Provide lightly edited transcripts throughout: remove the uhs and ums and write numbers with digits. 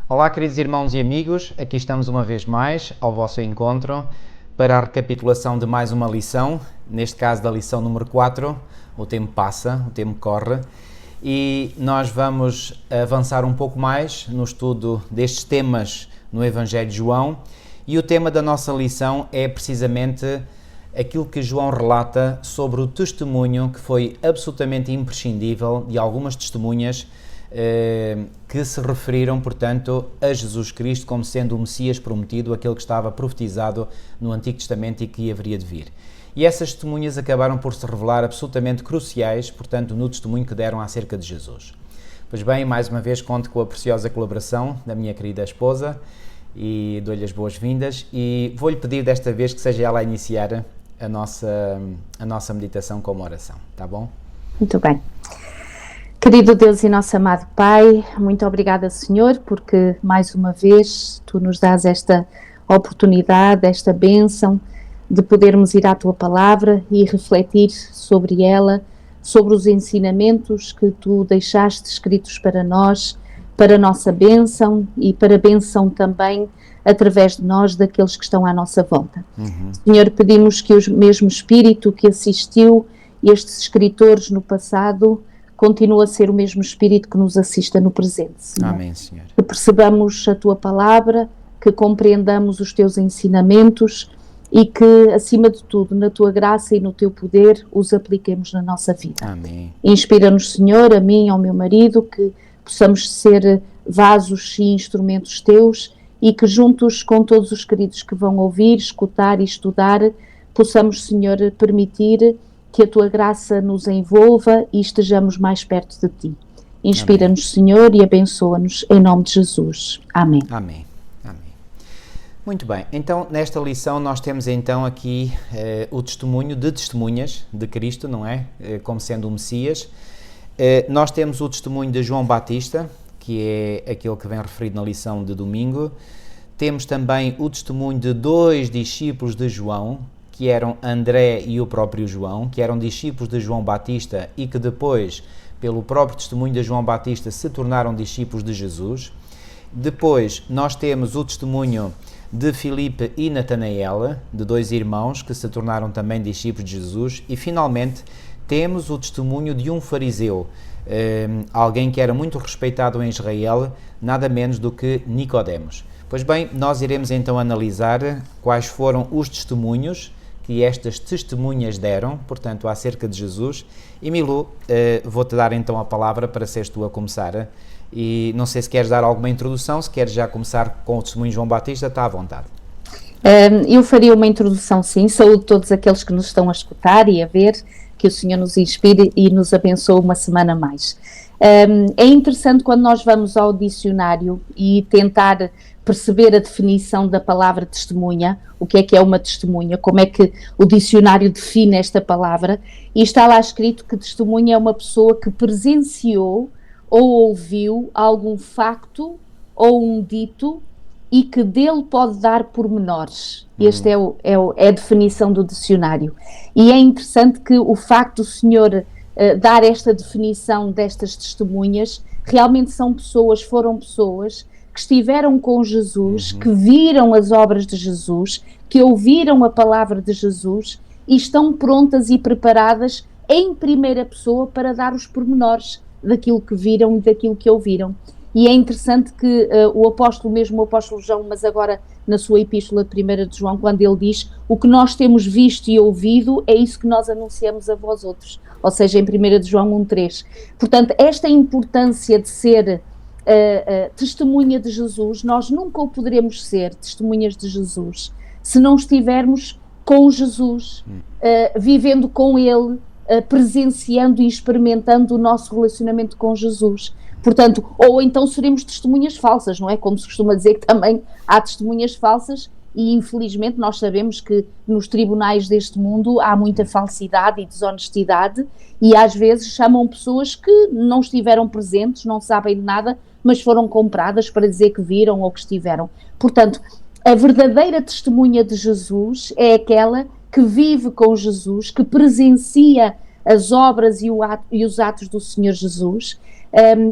Olá, queridos irmãos e amigos, aqui estamos uma vez mais ao vosso encontro para a recapitulação de mais uma lição, neste caso da lição número 4. O tempo passa, o tempo corre e nós vamos avançar um pouco mais no estudo destes temas no Evangelho de João, e o tema da nossa lição é precisamente aquilo que João relata sobre o testemunho que foi absolutamente imprescindível de algumas testemunhas que se referiram, portanto, a Jesus Cristo como sendo o Messias prometido, aquele que estava profetizado no Antigo Testamento e que haveria de vir. E essas testemunhas acabaram por se revelar absolutamente cruciais, portanto, no testemunho que deram acerca de Jesus. Pois bem, mais uma vez conto com a preciosa colaboração da minha querida esposa e dou-lhe as boas-vindas e vou-lhe pedir desta vez que seja ela a iniciar a nossa meditação com uma oração, tá bom? Muito bem. Querido Deus e nosso amado Pai, muito obrigada, Senhor, porque mais uma vez Tu nos dás esta oportunidade, esta bênção de podermos ir à Tua Palavra e refletir sobre ela, sobre os ensinamentos que Tu deixaste escritos para nós, para a nossa bênção e para a bênção também através de nós daqueles que estão à nossa volta. Senhor, pedimos que o mesmo Espírito que assistiu estes escritores no passado continua a ser o mesmo Espírito que nos assista no presente, Senhor. Amém, Senhor. Que percebamos a Tua Palavra, que compreendamos os Teus ensinamentos e que, acima de tudo, na Tua graça e no Teu poder, os apliquemos na nossa vida. Amém. Inspira-nos, Senhor, a mim e ao meu marido, que possamos ser vasos e instrumentos Teus e que juntos com todos os queridos que vão ouvir, escutar e estudar, possamos, Senhor, permitir que a Tua graça nos envolva e estejamos mais perto de Ti. Inspira-nos, Senhor, e abençoa-nos em nome de Jesus. Amém. Amém. Amém. Muito bem, então nesta lição nós temos então aqui o testemunho de testemunhas de Cristo, não é? Como sendo o Messias. Nós temos o testemunho de João Batista, que é aquele que vem referido na lição de domingo. Temos também o testemunho de dois discípulos de João, que eram André e o próprio João, que eram discípulos de João Batista e que depois, pelo próprio testemunho de João Batista, se tornaram discípulos de Jesus. Depois nós temos o testemunho de Filipe e Natanael, de dois irmãos que se tornaram também discípulos de Jesus. E finalmente temos o testemunho de um fariseu, alguém que era muito respeitado em Israel, nada menos do que Nicodemos. Pois bem, nós iremos então analisar quais foram os testemunhos que estas testemunhas deram, portanto, acerca de Jesus. E Milu, vou-te dar então a palavra para seres tu a começar. E não sei se queres dar alguma introdução, se queres já começar com o testemunho de João Batista, está à vontade. Eu faria uma introdução, sim. Saúdo todos aqueles que nos estão a escutar e a ver, que o Senhor nos inspire e nos abençoe uma semana mais. É interessante quando nós vamos ao dicionário e tentar perceber a definição da palavra testemunha, o que é uma testemunha, como é que o dicionário define esta palavra, e está lá escrito que testemunha é uma pessoa que presenciou ou ouviu algum facto ou um dito e que dele pode dar pormenores. Esta é a definição do dicionário. E é interessante que o facto do Senhor dar esta definição destas testemunhas, realmente foram pessoas que estiveram com Jesus, que viram as obras de Jesus, que ouviram a palavra de Jesus e estão prontas e preparadas em primeira pessoa para dar os pormenores daquilo que viram e daquilo que ouviram. E é interessante que o apóstolo João, mas agora na sua epístola de 1 de João, quando ele diz: o que nós temos visto e ouvido é isso que nós anunciamos a vós outros, ou seja, em 1 de João 1,3. Portanto, esta importância de ser testemunha de Jesus, nós nunca o poderemos ser testemunhas de Jesus se não estivermos com Jesus, vivendo com Ele, presenciando e experimentando o nosso relacionamento com Jesus. Portanto, ou então seremos testemunhas falsas, não é? Como se costuma dizer que também há testemunhas falsas e infelizmente nós sabemos que nos tribunais deste mundo há muita falsidade e desonestidade e às vezes chamam pessoas que não estiveram presentes, não sabem de nada, mas foram compradas para dizer que viram ou que estiveram. Portanto, a verdadeira testemunha de Jesus é aquela que vive com Jesus, que presencia as obras e os atos do Senhor Jesus,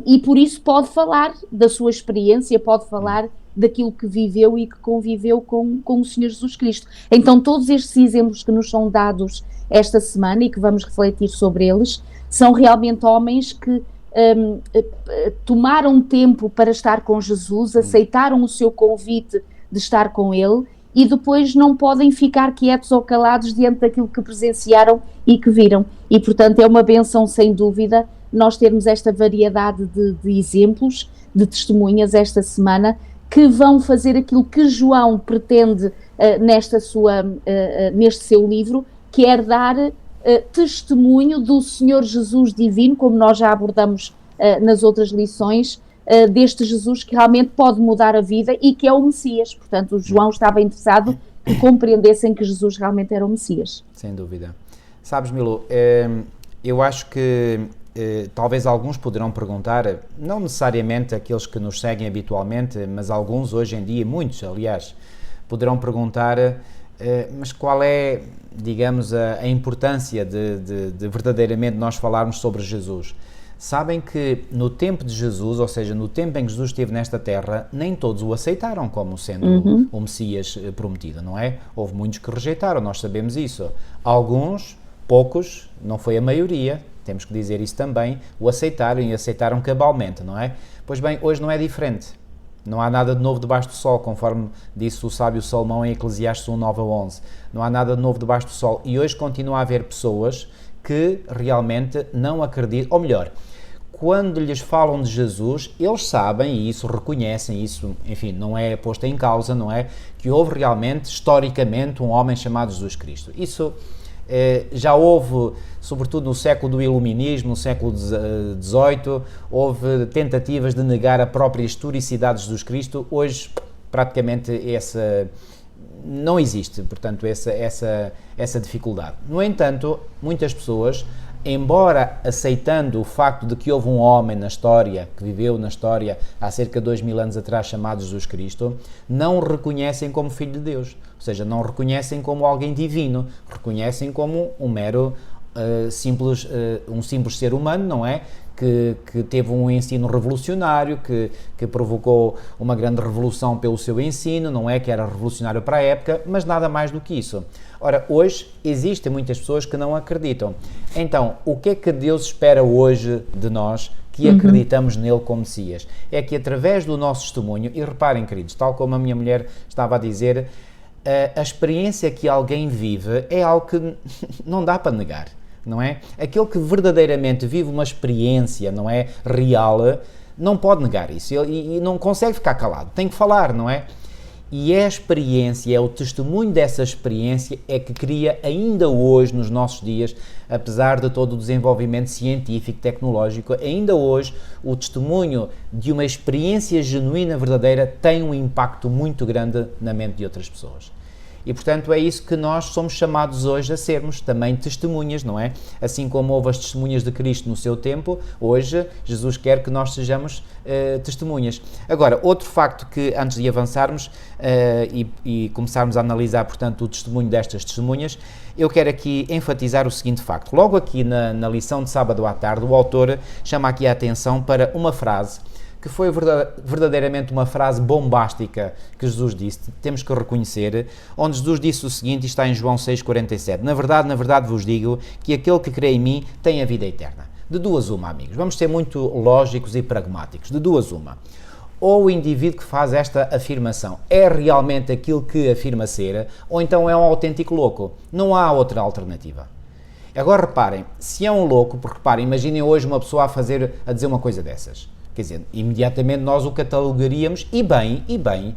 e por isso pode falar da sua experiência, pode falar daquilo que viveu e que conviveu com o Senhor Jesus Cristo. Então todos estes exemplos que nos são dados esta semana e que vamos refletir sobre eles, são realmente homens que tomaram tempo para estar com Jesus, aceitaram o seu convite de estar com ele e depois não podem ficar quietos ou calados diante daquilo que presenciaram e que viram. E portanto é uma bênção sem dúvida nós termos esta variedade de exemplos, de testemunhas esta semana, que vão fazer aquilo que João pretende neste seu livro, que é dar testemunho do Senhor Jesus divino, como nós já abordamos nas outras lições, deste Jesus que realmente pode mudar a vida e que é o Messias. Portanto, o João estava interessado que compreendessem que Jesus realmente era o Messias. Sem dúvida. Sabes, Milu, eu acho que talvez alguns poderão perguntar, não necessariamente aqueles que nos seguem habitualmente, mas alguns hoje em dia, muitos aliás, poderão perguntar, mas qual é, digamos, a importância de verdadeiramente nós falarmos sobre Jesus? Sabem que no tempo de Jesus, ou seja, no tempo em que Jesus esteve nesta terra, nem todos o aceitaram como sendo o Messias prometido, não é? Houve muitos que rejeitaram, nós sabemos isso. Alguns, poucos, não foi a maioria, temos que dizer isso também, o aceitaram e aceitaram cabalmente, não é? Pois bem, hoje não é diferente. Não há nada de novo debaixo do sol, conforme disse o sábio Salomão em Eclesiastes 1:9-11. Não há nada de novo debaixo do sol. E hoje continua a haver pessoas que realmente não acreditam, ou melhor, quando lhes falam de Jesus, eles sabem, e isso reconhecem, isso, enfim, não é posto em causa, não é? Que houve realmente, historicamente, um homem chamado Jesus Cristo. Isso já houve, sobretudo no século do Iluminismo, no século XVIII, houve tentativas de negar a própria historicidade de Jesus Cristo. Hoje, praticamente, essa não existe, portanto, essa dificuldade. No entanto, muitas pessoas, embora aceitando o facto de que houve um homem na história, que viveu na história há cerca de 2000 anos atrás, chamado Jesus Cristo, não o reconhecem como Filho de Deus, ou seja, não o reconhecem como alguém divino, reconhecem como um mero simples ser humano, não é? Que teve um ensino revolucionário, que provocou uma grande revolução pelo seu ensino, não é? Que era revolucionário para a época, mas nada mais do que isso. Ora, hoje existem muitas pessoas que não acreditam. Então, o que é que Deus espera hoje de nós que acreditamos nele como Messias? É que através do nosso testemunho, e reparem, queridos, tal como a minha mulher estava a dizer, a experiência que alguém vive é algo que não dá para negar. Não é? Aquele que verdadeiramente vive uma experiência, não é, real, não pode negar isso e não consegue ficar calado, tem que falar, não é? E é a experiência, é o testemunho dessa experiência é que cria ainda hoje, nos nossos dias, apesar de todo o desenvolvimento científico, tecnológico, ainda hoje o testemunho de uma experiência genuína, verdadeira, tem um impacto muito grande na mente de outras pessoas. E, portanto, é isso que nós somos chamados hoje a sermos, também testemunhas, não é? Assim como houve as testemunhas de Cristo no seu tempo, hoje Jesus quer que nós sejamos testemunhas. Agora, outro facto que, antes de avançarmos e começarmos a analisar, portanto, o testemunho destas testemunhas, eu quero aqui enfatizar o seguinte facto. Logo aqui na lição de sábado à tarde, o autor chama aqui a atenção para uma frase que foi verdadeiramente uma frase bombástica que Jesus disse, temos que reconhecer, onde Jesus disse o seguinte, está em João 6,47, na verdade vos digo que aquele que crê em mim tem a vida eterna. De duas uma, amigos, vamos ser muito lógicos e pragmáticos, de duas uma. Ou o indivíduo que faz esta afirmação é realmente aquilo que afirma ser, ou então é um autêntico louco, não há outra alternativa. Agora reparem, se é um louco, porque reparem, imaginem hoje uma pessoa a dizer uma coisa dessas. Quer dizer, imediatamente nós o catalogaríamos, e bem,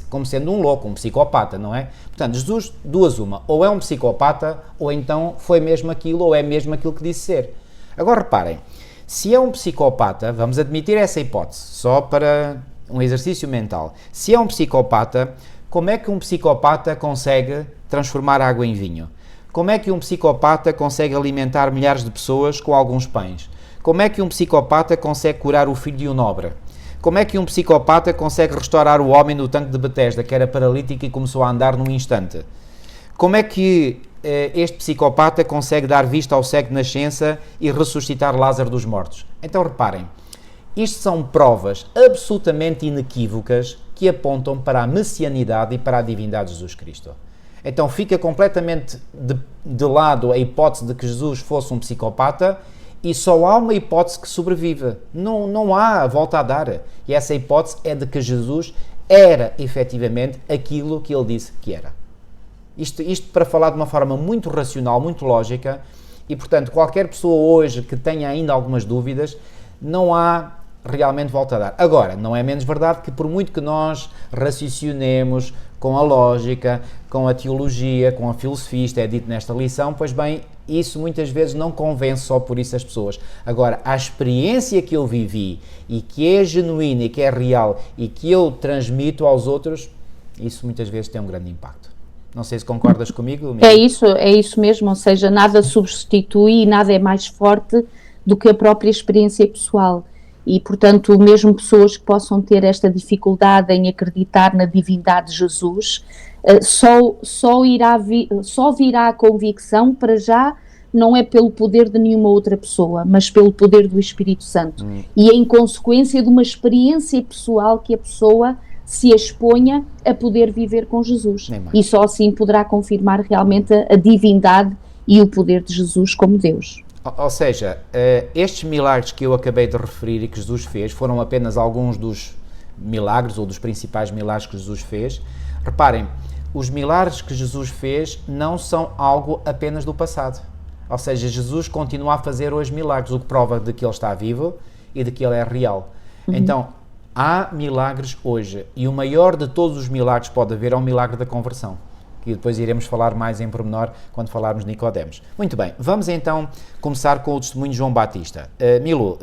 como sendo um louco, um psicopata, não é? Portanto, Jesus, duas uma, ou é um psicopata, ou então foi mesmo aquilo, ou é mesmo aquilo que disse ser. Agora reparem, se é um psicopata, vamos admitir essa hipótese, só para um exercício mental. Se é um psicopata, como é que um psicopata consegue transformar água em vinho? Como é que um psicopata consegue alimentar milhares de pessoas com alguns pães? Como é que um psicopata consegue curar o filho de um nobre? Como é que um psicopata consegue restaurar o homem no tanque de Betesda, que era paralítico e começou a andar num instante? Como é que este psicopata consegue dar vista ao cego de nascença e ressuscitar Lázaro dos mortos. Então reparem, isto são provas absolutamente inequívocas que apontam para a messianidade e para a divindade de Jesus Cristo. Então fica completamente de lado a hipótese de que Jesus fosse um psicopata e só há uma hipótese que sobrevive. Não há volta a dar. E essa hipótese é de que Jesus era efetivamente aquilo que ele disse que era. Isto para falar de uma forma muito racional, muito lógica, e portanto qualquer pessoa hoje que tenha ainda algumas dúvidas, não há realmente volta a dar. Agora, não é menos verdade que por muito que nós raciocinemos com a lógica, com a teologia, com a filosofia, isto é dito nesta lição, pois bem, isso muitas vezes não convence só por isso as pessoas. Agora, a experiência que eu vivi e que é genuína e que é real e que eu transmito aos outros, isso muitas vezes tem um grande impacto. Não sei se concordas comigo, Miguel. É isso mesmo, ou seja, nada substitui e nada é mais forte do que a própria experiência pessoal. E, portanto, mesmo pessoas que possam ter esta dificuldade em acreditar na divindade de Jesus, só virá a convicção, para já, não é pelo poder de nenhuma outra pessoa, mas pelo poder do Espírito Santo. E em consequência de uma experiência pessoal que a pessoa se exponha a poder viver com Jesus. E só assim poderá confirmar realmente a divindade e o poder de Jesus como Deus. Ou seja, estes milagres que eu acabei de referir e que Jesus fez foram apenas alguns dos milagres ou dos principais milagres que Jesus fez. Reparem, os milagres que Jesus fez não são algo apenas do passado. Ou seja, Jesus continua a fazer hoje milagres, o que prova de que ele está vivo e de que ele é real. Então, há milagres hoje e o maior de todos os milagres que pode haver é o milagre da conversão, que depois iremos falar mais em pormenor quando falarmos de Nicodemos. Muito bem, vamos então começar com o testemunho de João Batista. Milu,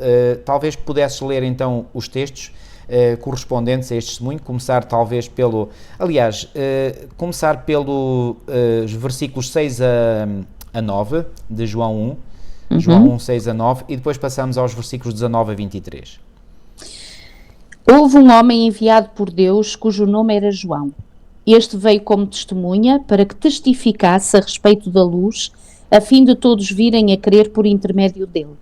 talvez pudesses ler então os textos correspondentes a este testemunho, começar talvez pelo... Aliás, começar pelos versículos 6 a 9 de João 1, João 1, 6 a 9, e depois passamos aos versículos 19 a 23. Houve um homem enviado por Deus cujo nome era João. Este veio como testemunha para que testificasse a respeito da luz, a fim de todos virem a crer por intermédio dele.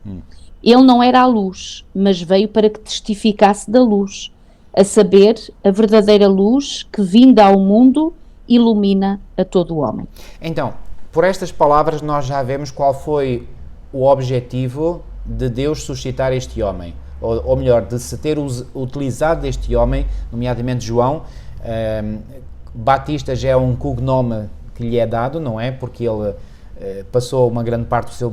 Ele não era a luz, mas veio para que testificasse da luz, a saber, a verdadeira luz que, vinda ao mundo, ilumina a todo o homem. Então, por estas palavras nós já vemos qual foi o objetivo de Deus suscitar este homem, ou melhor, de se ter utilizado deste homem, nomeadamente João. Batista já é um cognome que lhe é dado, não é? Porque ele passou uma grande parte do seu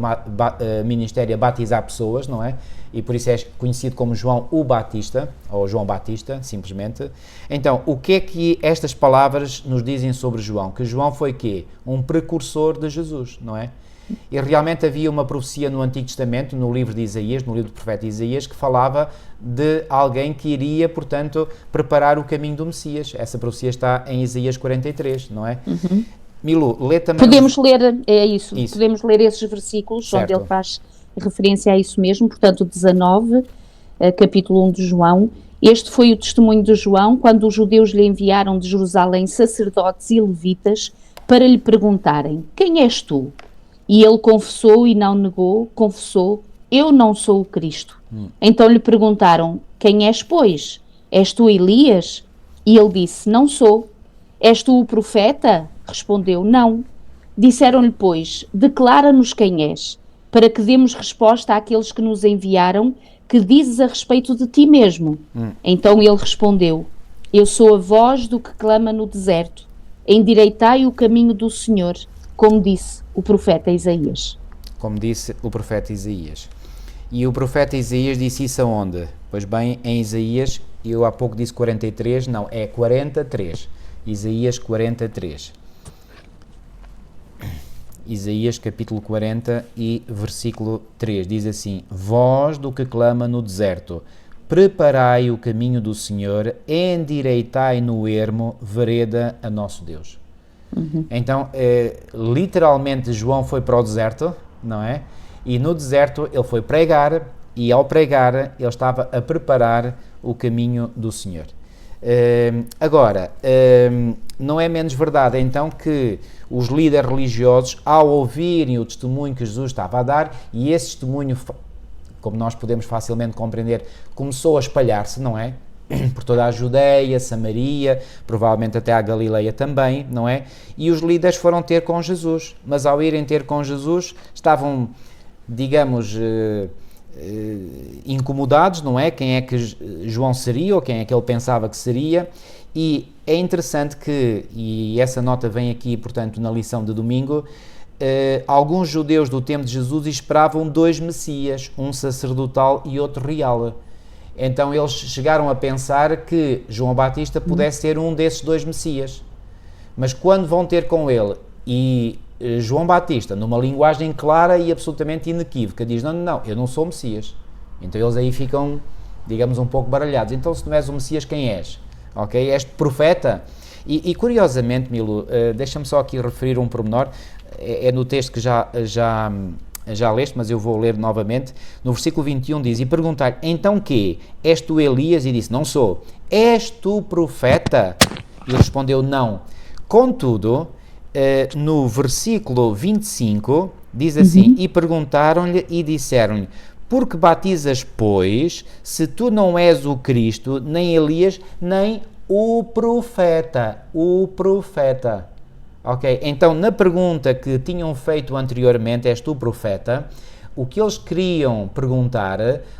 ministério a batizar pessoas, não é? E por isso é conhecido como João o Batista, ou João Batista, simplesmente. Então, o que é que estas palavras nos dizem sobre João? Que João foi quê? Um precursor de Jesus, não é? E realmente havia uma profecia no Antigo Testamento, no livro de Isaías, no livro do profeta Isaías, que falava de alguém que iria, portanto, preparar o caminho do Messias. Essa profecia está em Isaías 43, não é? Milu, lê também... Podemos ler, podemos ler esses versículos, certo, onde ele faz referência a isso mesmo, portanto, 19, capítulo 1 de João. Este foi o testemunho de João, quando os judeus lhe enviaram de Jerusalém sacerdotes e levitas para lhe perguntarem: quem és tu? E ele confessou e não negou, confessou: eu não sou o Cristo. Então lhe perguntaram: quem és, pois? És tu Elias? E ele disse: não sou. És tu o profeta? Respondeu: não. Disseram-lhe, pois: declara-nos quem és, para que demos resposta àqueles que nos enviaram, que dizes a respeito de ti mesmo. Então ele respondeu: eu sou a voz do que clama no deserto, endireitai o caminho do Senhor, como disse o profeta Isaías. Como disse o profeta Isaías. E o profeta Isaías disse isso aonde? Pois bem, em Isaías, eu há pouco disse 43, não, é 43. Isaías 43. Isaías capítulo 40 e versículo 3, diz assim: voz do que clama no deserto, preparai o caminho do Senhor, endireitai no ermo vereda a nosso Deus. Então, literalmente, João foi para o deserto, não é? E no deserto ele foi pregar, e ao pregar ele estava a preparar o caminho do Senhor. Agora, não é menos verdade então que os líderes religiosos, ao ouvirem o testemunho que Jesus estava a dar, e esse testemunho, como nós podemos facilmente compreender, começou a espalhar-se, não é? Por toda a Judeia, Samaria, provavelmente até a Galileia também, não é? E os líderes foram ter com Jesus, mas ao irem ter com Jesus estavam, digamos, incomodados, não é? Quem é que João seria ou quem é que ele pensava que seria. E é interessante que, e essa nota vem aqui, portanto, na lição de domingo, alguns judeus do tempo de Jesus esperavam dois Messias, um sacerdotal e outro real. Então eles chegaram a pensar que João Batista pudesse ser um desses dois Messias. Mas quando vão ter com ele e João Batista, numa linguagem clara e absolutamente inequívoca, diz, não, eu não sou o Messias. Então eles aí ficam, digamos, um pouco baralhados. Então se não és o Messias, quem és? Ok? És profeta? E curiosamente, Milo, deixa-me só aqui referir um pormenor, é no texto que já leste, mas eu vou ler novamente. No versículo 21 diz, e perguntar-lhe, então quê? És tu Elias? E disse, não sou. És tu profeta? E ele respondeu, não. Contudo, no versículo 25, diz assim, e perguntaram-lhe e disseram-lhe, por que batizas, pois, se tu não és o Cristo, nem Elias, nem o profeta? O profeta. Ok, então na pergunta que tinham feito anteriormente, és tu profeta, o que eles queriam perguntar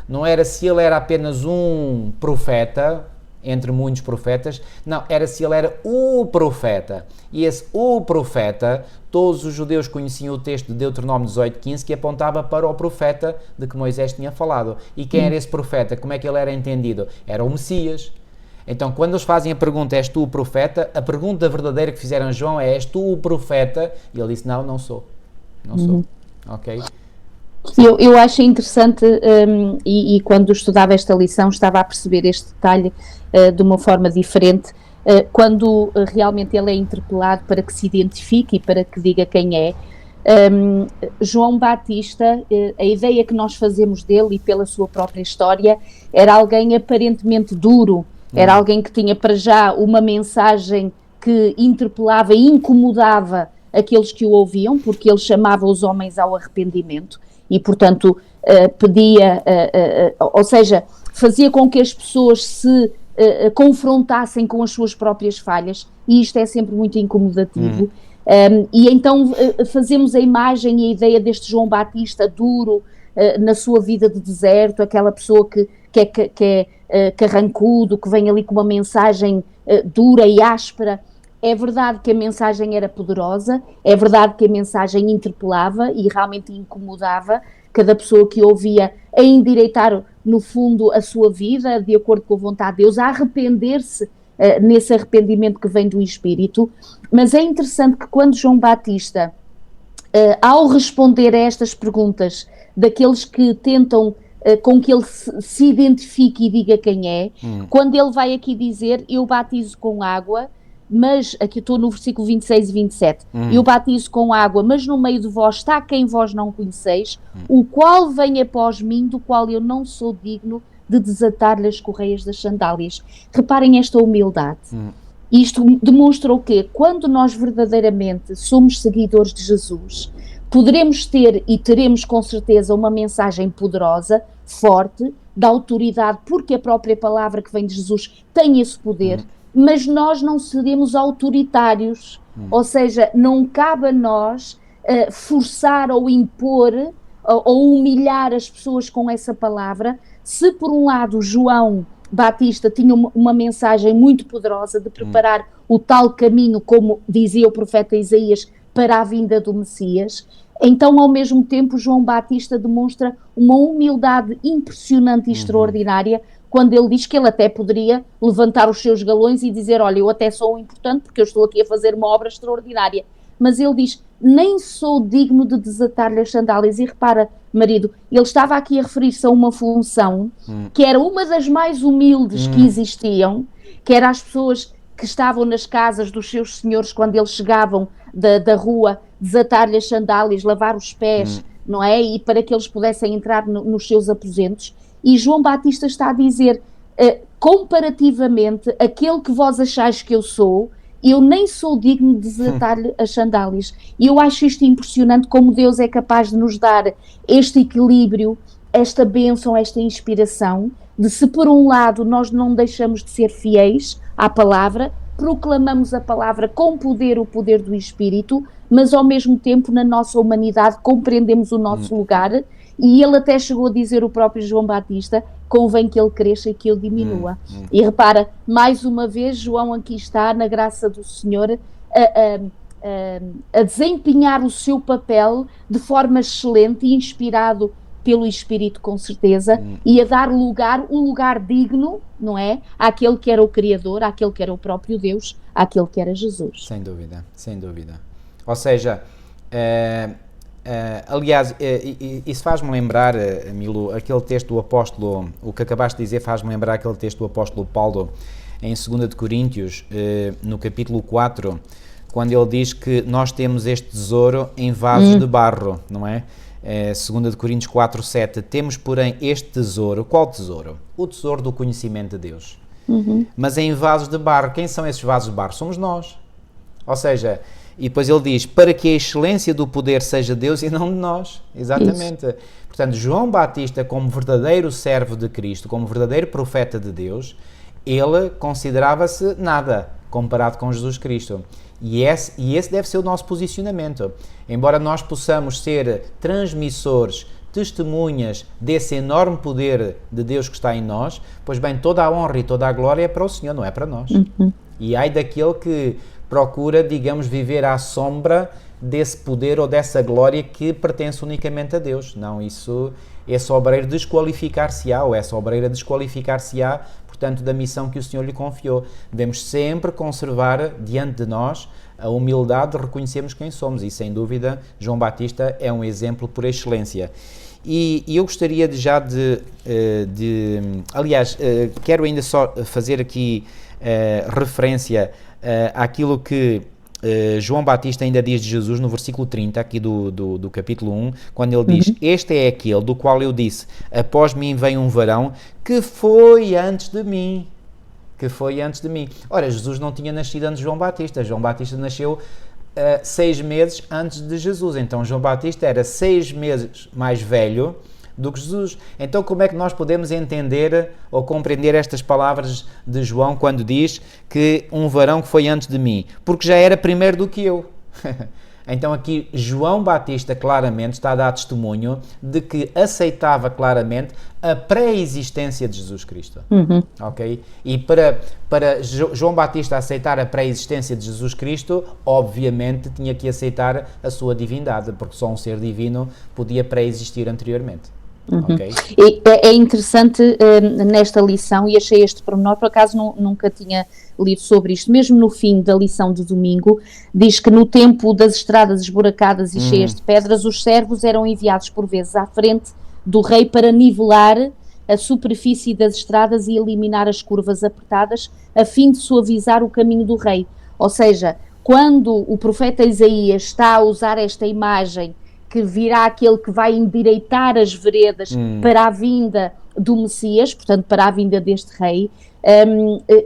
não era se ele era apenas um profeta, entre muitos profetas, não, era se ele era o profeta. E esse o profeta, todos os judeus conheciam o texto de Deuteronômio 18:15, que apontava para o profeta de que Moisés tinha falado. E quem era esse profeta? Como é que ele era entendido? Era o Messias. Então, quando eles fazem a pergunta, és tu o profeta? A pergunta verdadeira que fizeram a João é, és tu o profeta? E ele disse, não sou. Não sou. Ok? Eu acho interessante, e quando estudava esta lição estava a perceber este detalhe de uma forma diferente, quando realmente ele é interpelado para que se identifique e para que diga quem é. João Batista, a ideia que nós fazemos dele e pela sua própria história, era alguém aparentemente duro, era alguém que tinha para já uma mensagem que interpelava e incomodava aqueles que o ouviam, porque ele chamava os homens ao arrependimento e, portanto, pedia, ou seja, fazia com que as pessoas se confrontassem com as suas próprias falhas, e isto é sempre muito incomodativo. E então fazemos a imagem e a ideia deste João Batista duro na sua vida de deserto, aquela pessoa que é carrancudo, que vem ali com uma mensagem dura e áspera. É verdade que a mensagem era poderosa, é verdade que a mensagem interpelava e realmente incomodava cada pessoa que ouvia a endireitar, no fundo, a sua vida, de acordo com a vontade de Deus, a arrepender-se nesse arrependimento que vem do Espírito. Mas é interessante que quando João Batista, ao responder a estas perguntas daqueles que tentam com que ele se identifique e diga quem é, quando ele vai aqui dizer, eu batizo com água, mas, aqui estou no versículo 26 e 27, eu batizo com água, mas no meio de vós está quem vós não conheceis, o qual vem após mim, do qual eu não sou digno de desatar-lhe as correias das sandálias. Reparem esta humildade. Isto demonstra o quê? Quando nós verdadeiramente somos seguidores de Jesus, poderemos ter e teremos com certeza uma mensagem poderosa, forte, da autoridade, porque a própria palavra que vem de Jesus tem esse poder, mas nós não seremos autoritários, ou seja, não cabe a nós forçar ou impor ou humilhar as pessoas com essa palavra. Se por um lado João Batista tinha uma mensagem muito poderosa de preparar o tal caminho, como dizia o profeta Isaías, para a vinda do Messias, então ao mesmo tempo João Batista demonstra uma humildade impressionante e extraordinária, quando ele diz que ele até poderia levantar os seus galões e dizer, olha, eu até sou importante porque eu estou aqui a fazer uma obra extraordinária, mas ele diz, nem sou digno de desatar-lhe as sandálias. E repara, marido, ele estava aqui a referir-se a uma função que era uma das mais humildes que existiam, que era as pessoas que estavam nas casas dos seus senhores quando eles chegavam da rua, desatar-lhe as sandálias, lavar os pés, não é? E para que eles pudessem entrar nos seus aposentos. E João Batista está a dizer, comparativamente, aquele que vós achais que eu sou, eu nem sou digno de desatar-lhe as sandálias. E eu acho isto impressionante, como Deus é capaz de nos dar este equilíbrio, esta bênção, esta inspiração, de se por um lado nós não deixamos de ser fiéis à palavra, proclamamos a palavra com poder, o poder do Espírito, mas ao mesmo tempo na nossa humanidade compreendemos o nosso lugar, e ele até chegou a dizer, o próprio João Batista, convém que ele cresça e que eu diminua. E repara, mais uma vez João aqui está, na graça do Senhor, a desempenhar o seu papel de forma excelente e inspirado pelo Espírito, com certeza, e a dar lugar, um lugar digno, não é? Àquele que era o Criador, àquele que era o próprio Deus, àquele que era Jesus. Sem dúvida, sem dúvida. Ou seja, aliás, isso faz-me lembrar, Milu, aquele texto do apóstolo, o que acabaste de dizer faz-me lembrar aquele texto do apóstolo Paulo em 2 de Coríntios, no capítulo 4, quando ele diz que nós temos este tesouro em vasos de barro, não é? 2 de Coríntios 4, 7, temos, porém, este tesouro. Qual tesouro? O tesouro do conhecimento de Deus. Mas em vasos de barro. Quem são esses vasos de barro? Somos nós. Ou seja, e depois ele diz, para que a excelência do poder seja Deus e não de nós. Exatamente. Isso. Portanto, João Batista, como verdadeiro servo de Cristo, como verdadeiro profeta de Deus, ele considerava-se nada comparado com Jesus Cristo. E esse deve ser o nosso posicionamento. Embora nós possamos ser transmissores, testemunhas desse enorme poder de Deus que está em nós, pois bem, toda a honra e toda a glória é para o Senhor, não é para nós. E ai daquele que procura, digamos, viver à sombra desse poder ou dessa glória que pertence unicamente a Deus. Não, esse obreiro desqualificar-se-á, ou essa obreira desqualificar-se-á, portanto, da missão que o Senhor lhe confiou. Devemos sempre conservar diante de nós a humildade de reconhecermos quem somos, e sem dúvida João Batista é um exemplo por excelência. E eu gostaria aliás, quero ainda só fazer aqui referência àquilo que João Batista ainda diz de Jesus no versículo 30, aqui do capítulo 1, quando ele diz, este é aquele do qual eu disse, após mim vem um varão que foi antes de mim. Que foi antes de mim. Ora, Jesus não tinha nascido antes de João Batista. João Batista nasceu 6 meses antes de Jesus. Então, João Batista era 6 meses mais velho do que Jesus. Então, como é que nós podemos entender ou compreender estas palavras de João quando diz que um varão que foi antes de mim? Porque já era primeiro do que eu. Então aqui João Batista claramente está a dar testemunho de que aceitava claramente a pré-existência de Jesus Cristo. Ok? E para João Batista aceitar a pré-existência de Jesus Cristo, obviamente tinha que aceitar a sua divindade, porque só um ser divino podia pré-existir anteriormente. Okay? E é interessante nesta lição, e achei este pormenor, por acaso nunca tinha lido sobre isto, mesmo no fim da lição de domingo, diz que no tempo das estradas esburacadas e cheias de pedras, os servos eram enviados por vezes à frente do rei para nivelar a superfície das estradas e eliminar as curvas apertadas, a fim de suavizar o caminho do rei. Ou seja, quando o profeta Isaías está a usar esta imagem que virá aquele que vai endireitar as veredas para a vinda do Messias, portanto para a vinda deste rei,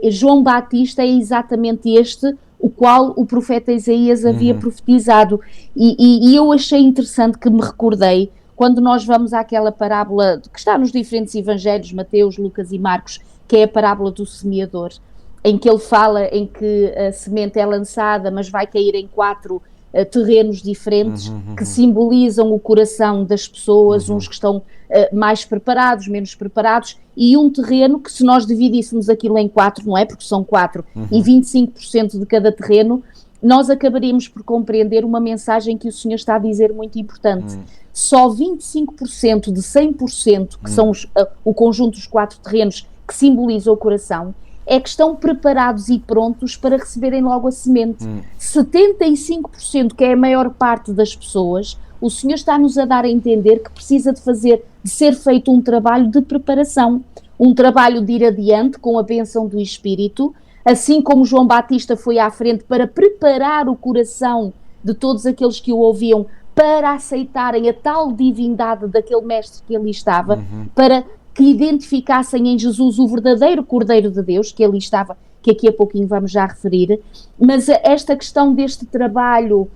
João Batista é exatamente este o qual o profeta Isaías havia profetizado, e eu achei interessante que me recordei, quando nós vamos àquela parábola que está nos diferentes evangelhos, Mateus, Lucas e Marcos, que é a parábola do semeador, em que ele fala em que a semente é lançada, mas vai cair em 4 terrenos diferentes que simbolizam o coração das pessoas, uns que estão mais preparados, menos preparados, e um terreno que, se nós dividíssemos aquilo em 4, não é? Porque são 4 e 25% de cada terreno, nós acabaríamos por compreender uma mensagem que o Senhor está a dizer muito importante. Só 25% de 100%, que são o conjunto dos 4 terrenos que simbolizam o coração, é que estão preparados e prontos para receberem logo a semente. 75%, que é a maior parte das pessoas, o Senhor está-nos a dar a entender que precisa de ser feito um trabalho de preparação, um trabalho de ir adiante com a bênção do Espírito, assim como João Batista foi à frente para preparar o coração de todos aqueles que o ouviam para aceitarem a tal divindade daquele mestre que ali estava, para que identificassem em Jesus o verdadeiro Cordeiro de Deus, que ali estava, que aqui a pouquinho vamos já referir, mas esta questão deste trabalho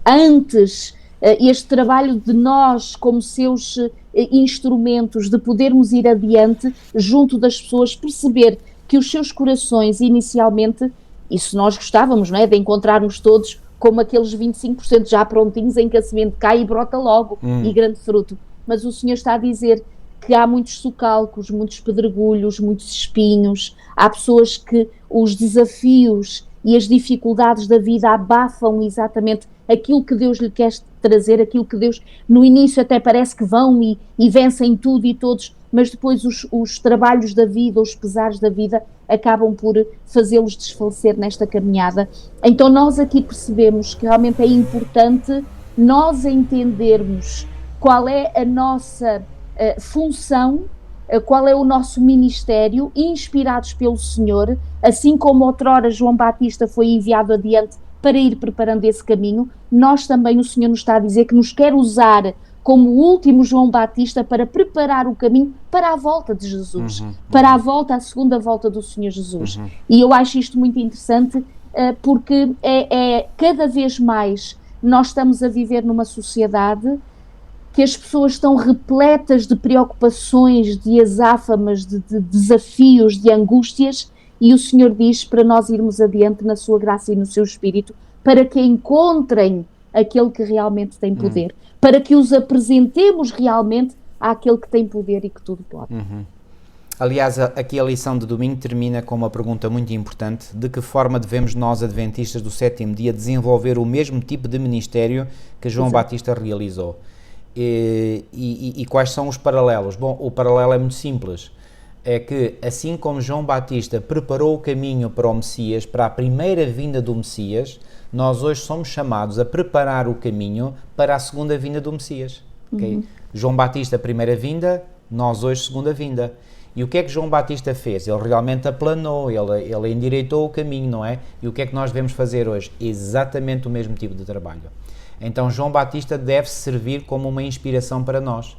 antes, este trabalho de nós como seus instrumentos, de podermos ir adiante junto das pessoas, perceber que os seus corações inicialmente, e se nós gostávamos, não é, de encontrarmos todos como aqueles 25% já prontinhos em que a semente cai e brota logo e grande fruto, mas o Senhor está a dizer que há muitos socalcos, muitos pedregulhos, muitos espinhos, há pessoas que os desafios e as dificuldades da vida abafam exatamente aquilo que Deus lhe quer trazer, aquilo que Deus, no início até parece que vão e vencem tudo e todos, mas depois os trabalhos da vida, os pesares da vida, acabam por fazê-los desfalecer nesta caminhada. Então nós aqui percebemos que realmente é importante nós entendermos qual é a nossa função, qual é o nosso ministério, inspirados pelo Senhor, assim como outrora João Batista foi enviado adiante para ir preparando esse caminho, nós também, o Senhor nos está a dizer que nos quer usar como o último João Batista para preparar o caminho para a volta de Jesus, para a volta, a segunda volta do Senhor Jesus. E eu acho isto muito interessante, porque cada vez mais nós estamos a viver numa sociedade que as pessoas estão repletas de preocupações, de azáfamas, de desafios, de angústias, e o Senhor diz para nós irmos adiante na sua graça e no seu Espírito, para que encontrem aquele que realmente tem poder, para que os apresentemos realmente àquele que tem poder e que tudo pode. Aliás, aqui a lição de domingo termina com uma pergunta muito importante: de que forma devemos nós, adventistas do sétimo dia, desenvolver o mesmo tipo de ministério que João Batista realizou? E quais são os paralelos? Bom, o paralelo é muito simples, é que assim como João Batista preparou o caminho para o Messias, para a primeira vinda do Messias, nós hoje somos chamados a preparar o caminho para a segunda vinda do Messias. Okay? João Batista, primeira vinda, nós hoje, segunda vinda. E o que é que João Batista fez? Ele realmente aplanou, ele endireitou o caminho, não é? E o que é que nós devemos fazer hoje? Exatamente o mesmo tipo de trabalho. Então João Batista deve servir como uma inspiração para nós,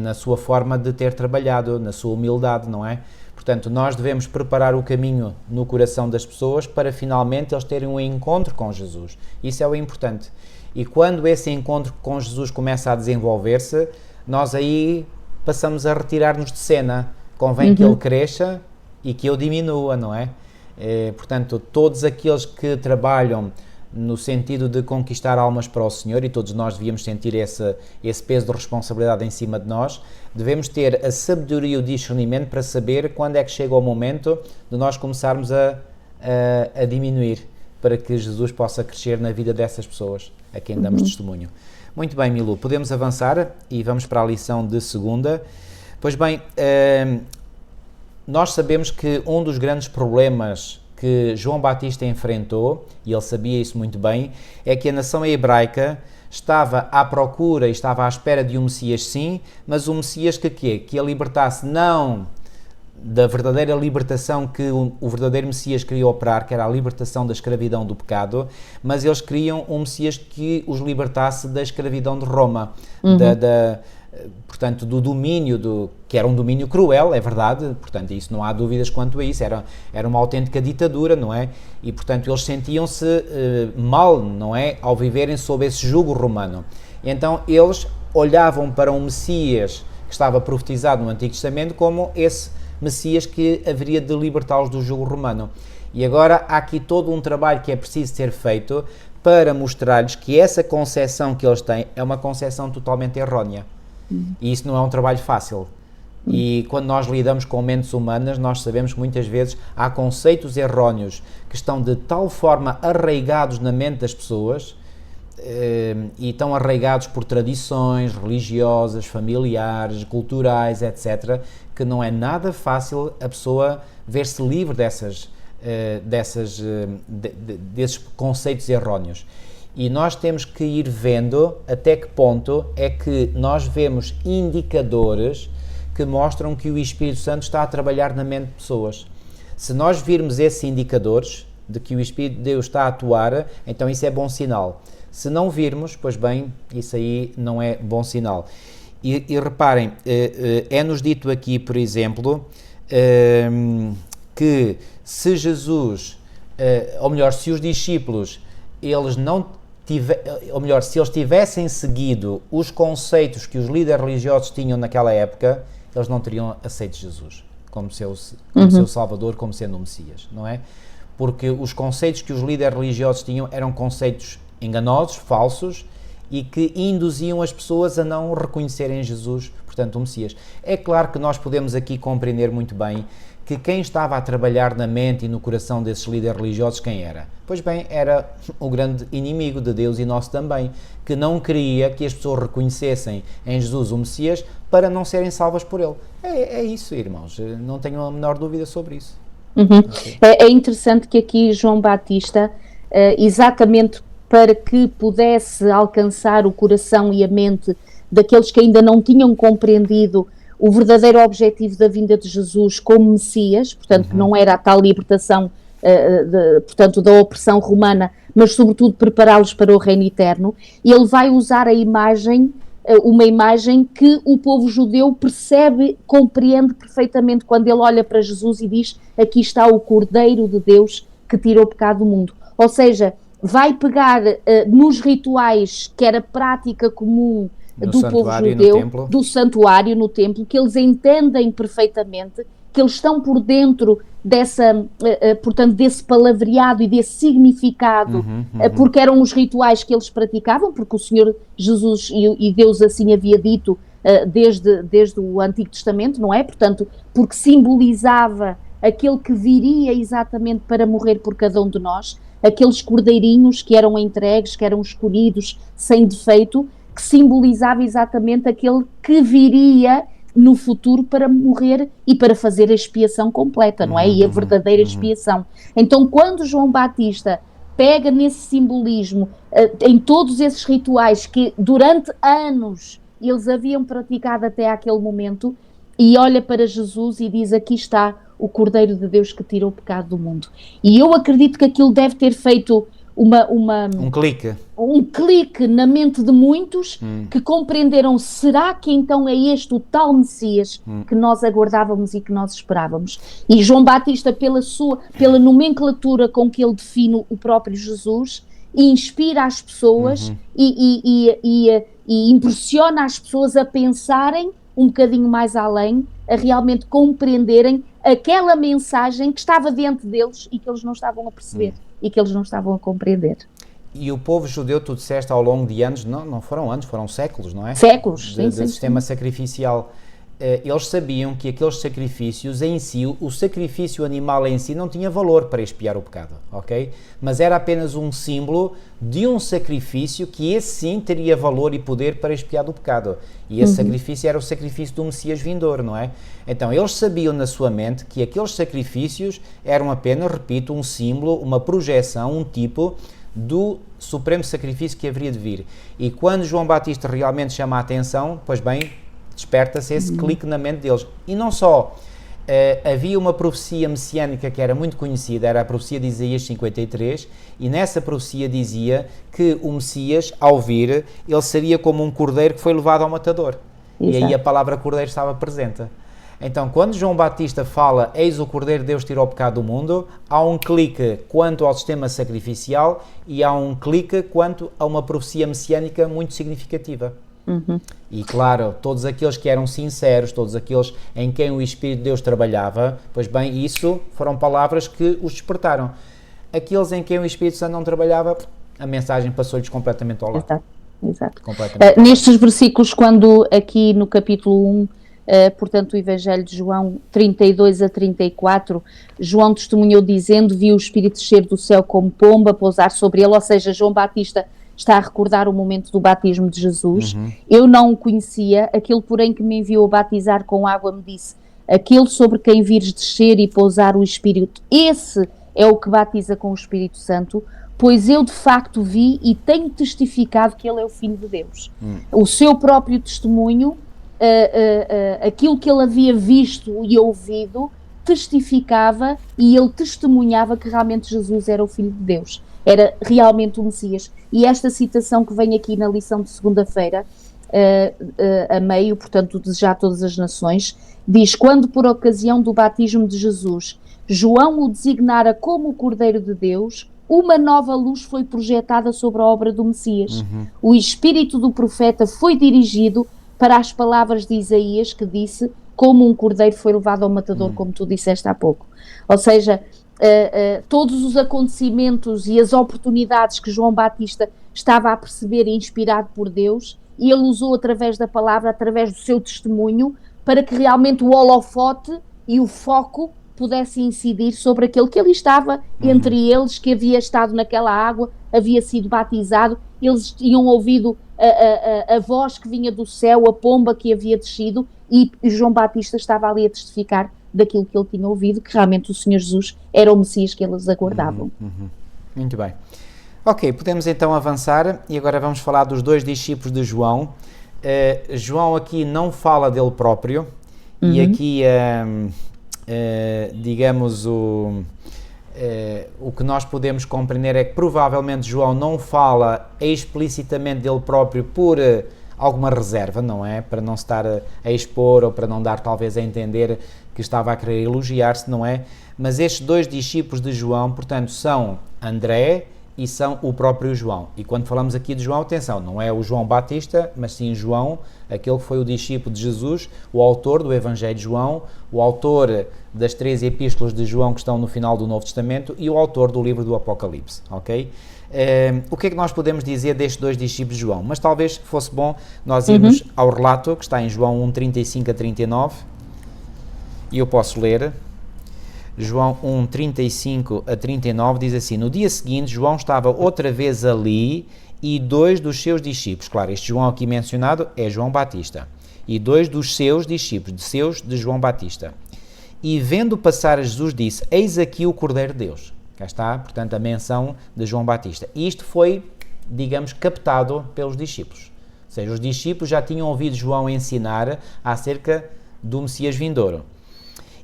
na sua forma de ter trabalhado, na sua humildade, não é? Portanto, nós devemos preparar o caminho no coração das pessoas para finalmente eles terem um encontro com Jesus. Isso é o importante. E quando esse encontro com Jesus começa a desenvolver-se, nós aí passamos a retirar-nos de cena. Convém que ele cresça e que eu diminua, não é? Portanto, todos aqueles que trabalham no sentido de conquistar almas para o Senhor, e todos nós devíamos sentir esse peso de responsabilidade em cima de nós, devemos ter a sabedoria e o discernimento para saber quando é que chega o momento de nós começarmos a diminuir, para que Jesus possa crescer na vida dessas pessoas a quem damos testemunho. Muito bem, Milu, podemos avançar e vamos para a lição de segunda. Pois bem, nós sabemos que um dos grandes problemas que João Batista enfrentou, e ele sabia isso muito bem, é que a nação hebraica estava à procura e estava à espera de um Messias, sim, mas um Messias que a libertasse não da verdadeira libertação que o verdadeiro Messias queria operar, que era a libertação da escravidão do pecado, mas eles queriam um Messias que os libertasse da escravidão de Roma, portanto, do domínio, que era um domínio cruel, é verdade, portanto, isso não há dúvidas quanto a isso, era uma autêntica ditadura, não é? E, portanto, eles sentiam-se mal, não é? Ao viverem sob esse jugo romano. Então, eles olhavam para um Messias que estava profetizado no Antigo Testamento como esse Messias que haveria de libertá-los do jugo romano. E agora há aqui todo um trabalho que é preciso ser feito para mostrar-lhes que essa concepção que eles têm é uma concepção totalmente errónea. E isso não é um trabalho fácil. E quando nós lidamos com mentes humanas, nós sabemos que muitas vezes há conceitos erróneos que estão de tal forma arraigados na mente das pessoas e estão arraigados por tradições religiosas, familiares, culturais, etc., que não é nada fácil a pessoa ver-se livre desses conceitos erróneos. E nós temos que ir vendo até que ponto é que nós vemos indicadores que mostram que o Espírito Santo está a trabalhar na mente de pessoas. Se nós virmos esses indicadores de que o Espírito de Deus está a atuar, então isso é bom sinal. Se não virmos, pois bem, isso aí não é bom sinal. E reparem, é-nos dito aqui, por exemplo, que se Jesus, ou melhor, se os discípulos, eles não ou melhor, se eles tivessem seguido os conceitos que os líderes religiosos tinham naquela época, eles não teriam aceito Jesus como seu Salvador, como sendo o Messias, não é? Porque os conceitos que os líderes religiosos tinham eram conceitos enganosos, falsos, e que induziam as pessoas a não reconhecerem Jesus, portanto, o Messias. É claro que nós podemos aqui compreender muito bem que quem estava a trabalhar na mente e no coração desses líderes religiosos, quem era? Pois bem, era o grande inimigo de Deus e nosso também, que não queria que as pessoas reconhecessem em Jesus o Messias para não serem salvas por ele. É isso, irmãos, não tenho a menor dúvida sobre isso. Okay. É interessante que aqui João Batista, exatamente para que pudesse alcançar o coração e a mente daqueles que ainda não tinham compreendido o verdadeiro objetivo da vinda de Jesus como Messias, portanto, que não era a tal libertação, portanto, da opressão romana, mas sobretudo prepará-los para o reino eterno, e ele vai usar a imagem, uma imagem que o povo judeu percebe, compreende perfeitamente quando ele olha para Jesus e diz: aqui está o Cordeiro de Deus que tira o pecado do mundo. Ou seja, vai pegar nos rituais que era prática comum do povo judeu, do santuário no templo, que eles entendem perfeitamente, que eles estão por dentro portanto, desse palavreado e desse significado, porque eram os rituais que eles praticavam, porque o Senhor Jesus e Deus assim havia dito desde o Antigo Testamento, não é? Portanto, porque simbolizava aquele que viria exatamente para morrer por cada um de nós, aqueles cordeirinhos que eram entregues, que eram escolhidos sem defeito, que simbolizava exatamente aquele que viria no futuro para morrer e para fazer a expiação completa, não é? E a verdadeira expiação. Então, quando João Batista pega nesse simbolismo, em todos esses rituais que durante anos eles haviam praticado até aquele momento, e olha para Jesus e diz: aqui está o Cordeiro de Deus que tira o pecado do mundo. E eu acredito que aquilo deve ter feito um clique na mente de muitos que compreenderam: será que então é este o tal Messias que nós aguardávamos e que nós esperávamos? E João Batista, pela nomenclatura com que ele define o próprio Jesus, inspira as pessoas e impressiona as pessoas a pensarem um bocadinho mais além, a realmente compreenderem aquela mensagem que estava diante deles e que eles não estavam a perceber e que eles não estavam a compreender. E o povo judeu, tu disseste, ao longo de anos, não foram anos, foram séculos, não é? Séculos, sim. Sistema sacrificial. Eles sabiam que aqueles sacrifícios em si, o sacrifício animal em si não tinha valor para expiar o pecado, ok? Mas era apenas um símbolo de um sacrifício que esse sim teria valor e poder para expiar o pecado. E esse sacrifício era o sacrifício do Messias vindouro, não é? Então eles sabiam na sua mente que aqueles sacrifícios eram apenas, repito, um símbolo, uma projeção, um tipo do supremo sacrifício que haveria de vir. E quando João Batista realmente chama a atenção, pois bem, desperta-se esse clique na mente deles. E não só, havia uma profecia messiânica que era muito conhecida, era a profecia de Isaías 53, e nessa profecia dizia que o Messias, ao vir, ele seria como um cordeiro que foi levado ao matador. Exato. E aí a palavra cordeiro estava presente. Então, quando João Batista fala: eis o Cordeiro de Deus tira o pecado do mundo, há um clique quanto ao sistema sacrificial e há um clique quanto a uma profecia messiânica muito significativa. E claro, todos aqueles que eram sinceros, todos aqueles em quem o Espírito de Deus trabalhava, pois bem, isso foram palavras que os despertaram. Aqueles em quem o Espírito Santo não trabalhava, a mensagem passou-lhes completamente ao lado. Exato. Nestes versículos, quando aqui no capítulo 1, portanto o Evangelho de João 32 a 34, João testemunhou dizendo: viu o Espírito descer do céu como pomba, pousar sobre ele. Ou seja, João Batista está a recordar o momento do batismo de Jesus. Eu não o conhecia, aquele porém que me enviou a batizar com água me disse: aquele sobre quem vires descer e pousar o Espírito, esse é o que batiza com o Espírito Santo, pois eu de facto vi e tenho testificado que ele é o Filho de Deus. O seu próprio testemunho, aquilo que ele havia visto e ouvido, testificava e ele testemunhava que realmente Jesus era o Filho de Deus, era realmente o Messias. E esta citação que vem aqui na lição de segunda-feira a meio, portanto, de já todas as nações, diz: quando por ocasião do batismo de Jesus, João o designara como o Cordeiro de Deus, uma nova luz foi projetada sobre a obra do Messias. O espírito do profeta foi dirigido para as palavras de Isaías, que disse: como um cordeiro foi levado ao matador, como tu disseste há pouco. Ou seja, todos os acontecimentos e as oportunidades que João Batista estava a perceber, inspirado por Deus, e ele usou através da palavra, através do seu testemunho, para que realmente o holofote e o foco pudesse incidir sobre aquele que ali estava, entre eles, que havia estado naquela água, havia sido batizado, eles tinham ouvido a voz que vinha do céu, a pomba que havia descido, e João Batista estava ali a testificar daquilo que ele tinha ouvido, que realmente o Senhor Jesus era o Messias que eles aguardavam. Muito bem. Ok, podemos então avançar e agora vamos falar dos dois discípulos de João. João aqui não fala dele próprio e aqui, digamos, o que nós podemos compreender é que provavelmente João não fala explicitamente dele próprio por alguma reserva, não é? Para não estar a expor ou para não dar talvez a entender que estava a querer elogiar-se, não é? Mas estes dois discípulos de João, portanto, são André e são o próprio João. E quando falamos aqui de João, atenção, não é o João Batista, mas sim João, aquele que foi o discípulo de Jesus, o autor do Evangelho de João, o autor das 3 epístolas de João que estão no final do Novo Testamento e o autor do livro do Apocalipse, ok? O que é que nós podemos dizer destes dois discípulos de João? Mas talvez fosse bom nós irmos ao relato que está em João 1, 35 a 39, e eu posso ler. João 1, 35 a 39 diz assim: no dia seguinte João estava outra vez ali e 2 dos seus discípulos, claro, este João aqui mencionado é João Batista, e 2 dos seus discípulos, de João Batista, e vendo passar a Jesus disse: eis aqui o Cordeiro de Deus. Cá está, portanto, a menção de João Batista. E isto foi, digamos, captado pelos discípulos, ou seja, os discípulos já tinham ouvido João ensinar acerca do Messias vindouro.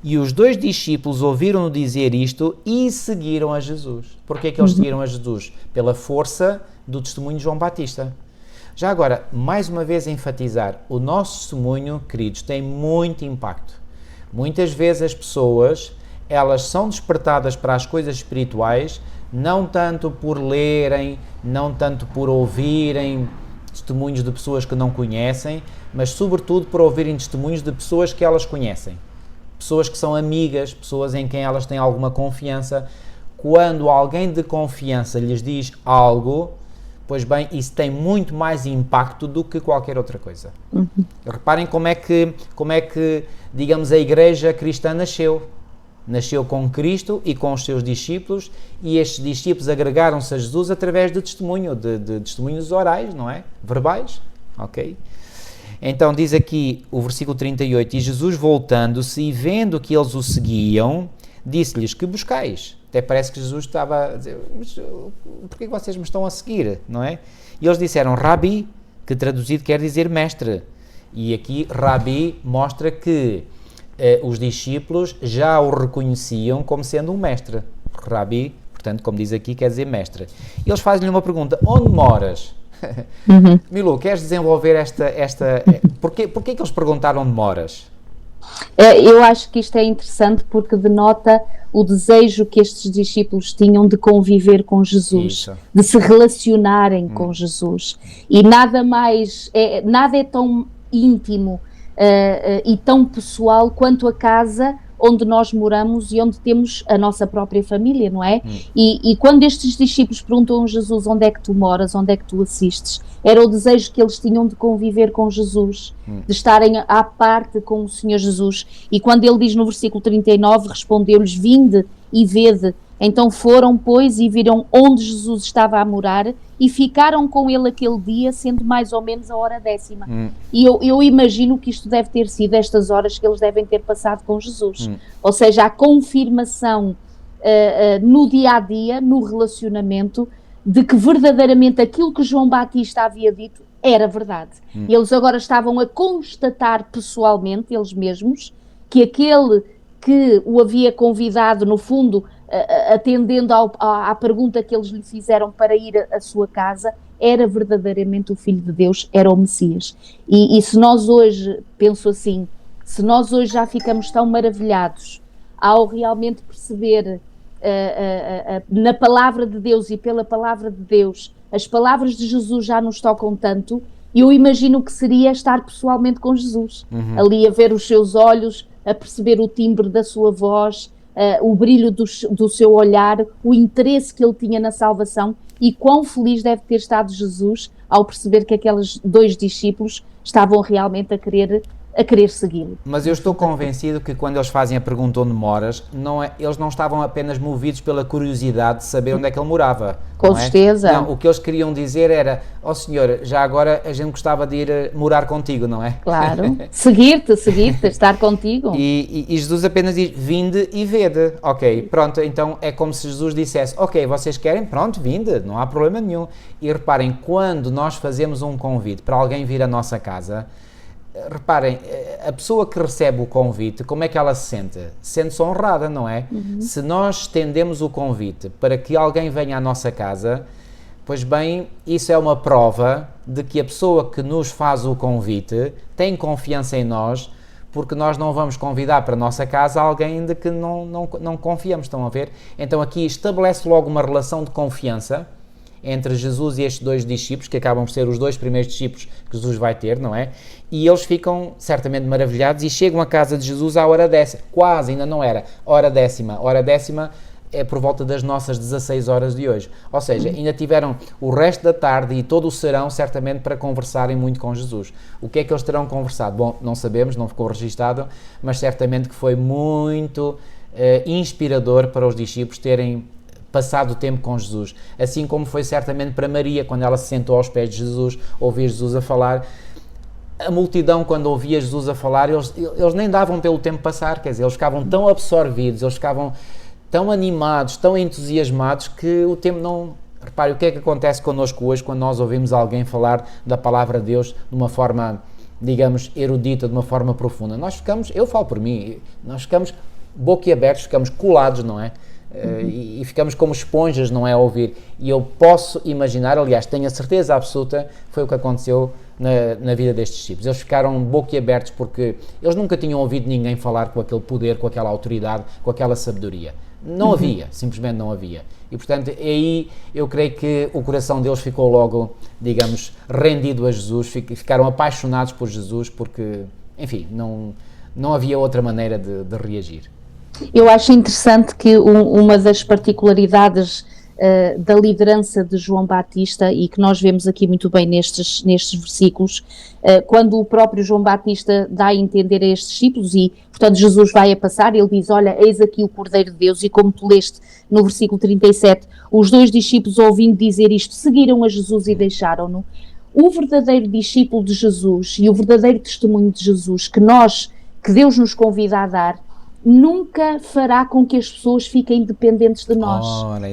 E os 2 discípulos ouviram-no dizer isto e seguiram a Jesus. Porquê é que eles seguiram a Jesus? Pela força do testemunho de João Batista. Já agora, mais uma vez enfatizar, o nosso testemunho, queridos, tem muito impacto. Muitas vezes as pessoas, elas são despertadas para as coisas espirituais, não tanto por lerem, não tanto por ouvirem testemunhos de pessoas que não conhecem, mas sobretudo por ouvirem testemunhos de pessoas que elas conhecem. Pessoas que são amigas, pessoas em quem elas têm alguma confiança. Quando alguém de confiança lhes diz algo, pois bem, isso tem muito mais impacto do que qualquer outra coisa. Reparem como é que, digamos, a igreja cristã nasceu. Nasceu com Cristo e com os seus discípulos, e estes discípulos agregaram-se a Jesus através de testemunho, de testemunhos orais, não é? Verbais, ok? Então diz aqui o versículo 38, e Jesus voltando-se e vendo que eles o seguiam, disse-lhes: que buscais? Até parece que Jesus estava a dizer: mas porquê que vocês me estão a seguir? Não é? E eles disseram: Rabi, que traduzido quer dizer mestre. E aqui Rabi mostra que os discípulos já o reconheciam como sendo um mestre. Rabi, portanto, como diz aqui, quer dizer mestre. E eles fazem-lhe uma pergunta: onde moras? Milu, queres desenvolver esta porquê que eles perguntaram onde moras? Eu acho que isto é interessante porque denota o desejo que estes discípulos tinham de conviver com Jesus, isso, de se relacionarem com Jesus, e nada é tão íntimo e tão pessoal quanto a casa onde nós moramos e onde temos a nossa própria família, não é? E quando estes discípulos perguntam a Jesus: onde é que tu moras, onde é que tu assistes? Era o desejo que eles tinham de conviver com Jesus, de estarem à parte com o Senhor Jesus. E quando ele diz no versículo 39, respondeu-lhes: vinde e vede. Então foram, pois, e viram onde Jesus estava a morar e ficaram com ele aquele dia, sendo mais ou menos a hora 10ª. E eu imagino que isto deve ter sido estas horas que eles devem ter passado com Jesus. Ou seja, a confirmação no dia-a-dia, no relacionamento, de que verdadeiramente aquilo que João Batista havia dito era verdade. E eles agora estavam a constatar pessoalmente, eles mesmos, que aquele que o havia convidado, no fundo, atendendo à pergunta que eles lhe fizeram para ir à sua casa, era verdadeiramente o Filho de Deus, era o Messias. E se nós hoje, penso assim, se nós hoje já ficamos tão maravilhados ao realmente perceber na palavra de Deus e pela palavra de Deus, as palavras de Jesus já nos tocam tanto, eu imagino o que seria estar pessoalmente com Jesus, ali a ver os seus olhos, a perceber o timbre da sua voz, o brilho do seu olhar, o interesse que ele tinha na salvação, e quão feliz deve ter estado Jesus ao perceber que aqueles 2 discípulos estavam realmente a querer segui-lo. Mas eu estou convencido que quando eles fazem a pergunta onde moras, eles não estavam apenas movidos pela curiosidade de saber onde é que ele morava. Com certeza. Não, o que eles queriam dizer era, senhor, já agora a gente gostava de ir morar contigo, não é? Claro, seguir-te, estar contigo. E Jesus apenas diz, vinde e vede. Ok, pronto, então é como se Jesus dissesse, ok, vocês querem? Pronto, vinde, não há problema nenhum. E reparem, quando nós fazemos um convite para alguém vir à nossa casa, reparem, a pessoa que recebe o convite, como é que ela se sente? Sente-se honrada, não é? Se nós estendemos o convite para que alguém venha à nossa casa, pois bem, isso é uma prova de que a pessoa que nos faz o convite tem confiança em nós, porque nós não vamos convidar para a nossa casa alguém de que não confiamos, estão a ver? Então aqui estabelece logo uma relação de confiança entre Jesus e estes 2 discípulos, que acabam por ser os 2 primeiros discípulos que Jesus vai ter, não é? E eles ficam certamente maravilhados e chegam à casa de Jesus à hora 10ª, quase, ainda não era, hora 10ª. Hora 10ª é por volta das nossas 16 horas de hoje. Ou seja, ainda tiveram o resto da tarde e todo o serão, certamente, para conversarem muito com Jesus. O que é que eles terão conversado? Bom, não sabemos, não ficou registado, mas certamente que foi muito inspirador para os discípulos terem passado tempo com Jesus, assim como foi certamente para Maria, quando ela se sentou aos pés de Jesus, ouvia Jesus a falar. A multidão, quando ouvia Jesus a falar, eles nem davam pelo tempo passar, quer dizer, eles ficavam tão absorvidos, eles ficavam tão animados, tão entusiasmados, que o tempo não... Repare, o que é que acontece connosco hoje quando nós ouvimos alguém falar da palavra de Deus de uma forma, digamos, erudita, de uma forma profunda? Nós ficamos, eu falo por mim, nós ficamos boquiabertos, ficamos colados, não é? E ficamos como esponjas, não é, a ouvir. E eu posso imaginar, aliás, tenho a certeza absoluta, foi o que aconteceu na vida destes discípulos. Eles ficaram boquiabertos porque eles nunca tinham ouvido ninguém falar com aquele poder, com aquela autoridade, com aquela sabedoria. Não havia, simplesmente não havia. E, portanto, aí eu creio que o coração deles ficou logo, digamos, rendido a Jesus, ficaram apaixonados por Jesus porque, enfim, não havia outra maneira de reagir. Eu acho interessante que uma das particularidades da liderança de João Batista, e que nós vemos aqui muito bem nestes versículos, quando o próprio João Batista dá a entender a estes discípulos, e portanto Jesus vai a passar, ele diz, olha, eis aqui o Cordeiro de Deus, e como tu leste no versículo 37, os 2 discípulos, ouvindo dizer isto, seguiram a Jesus e deixaram-no. O verdadeiro discípulo de Jesus e o verdadeiro testemunho de Jesus que Deus nos convida a dar, nunca fará com que as pessoas fiquem dependentes de nós.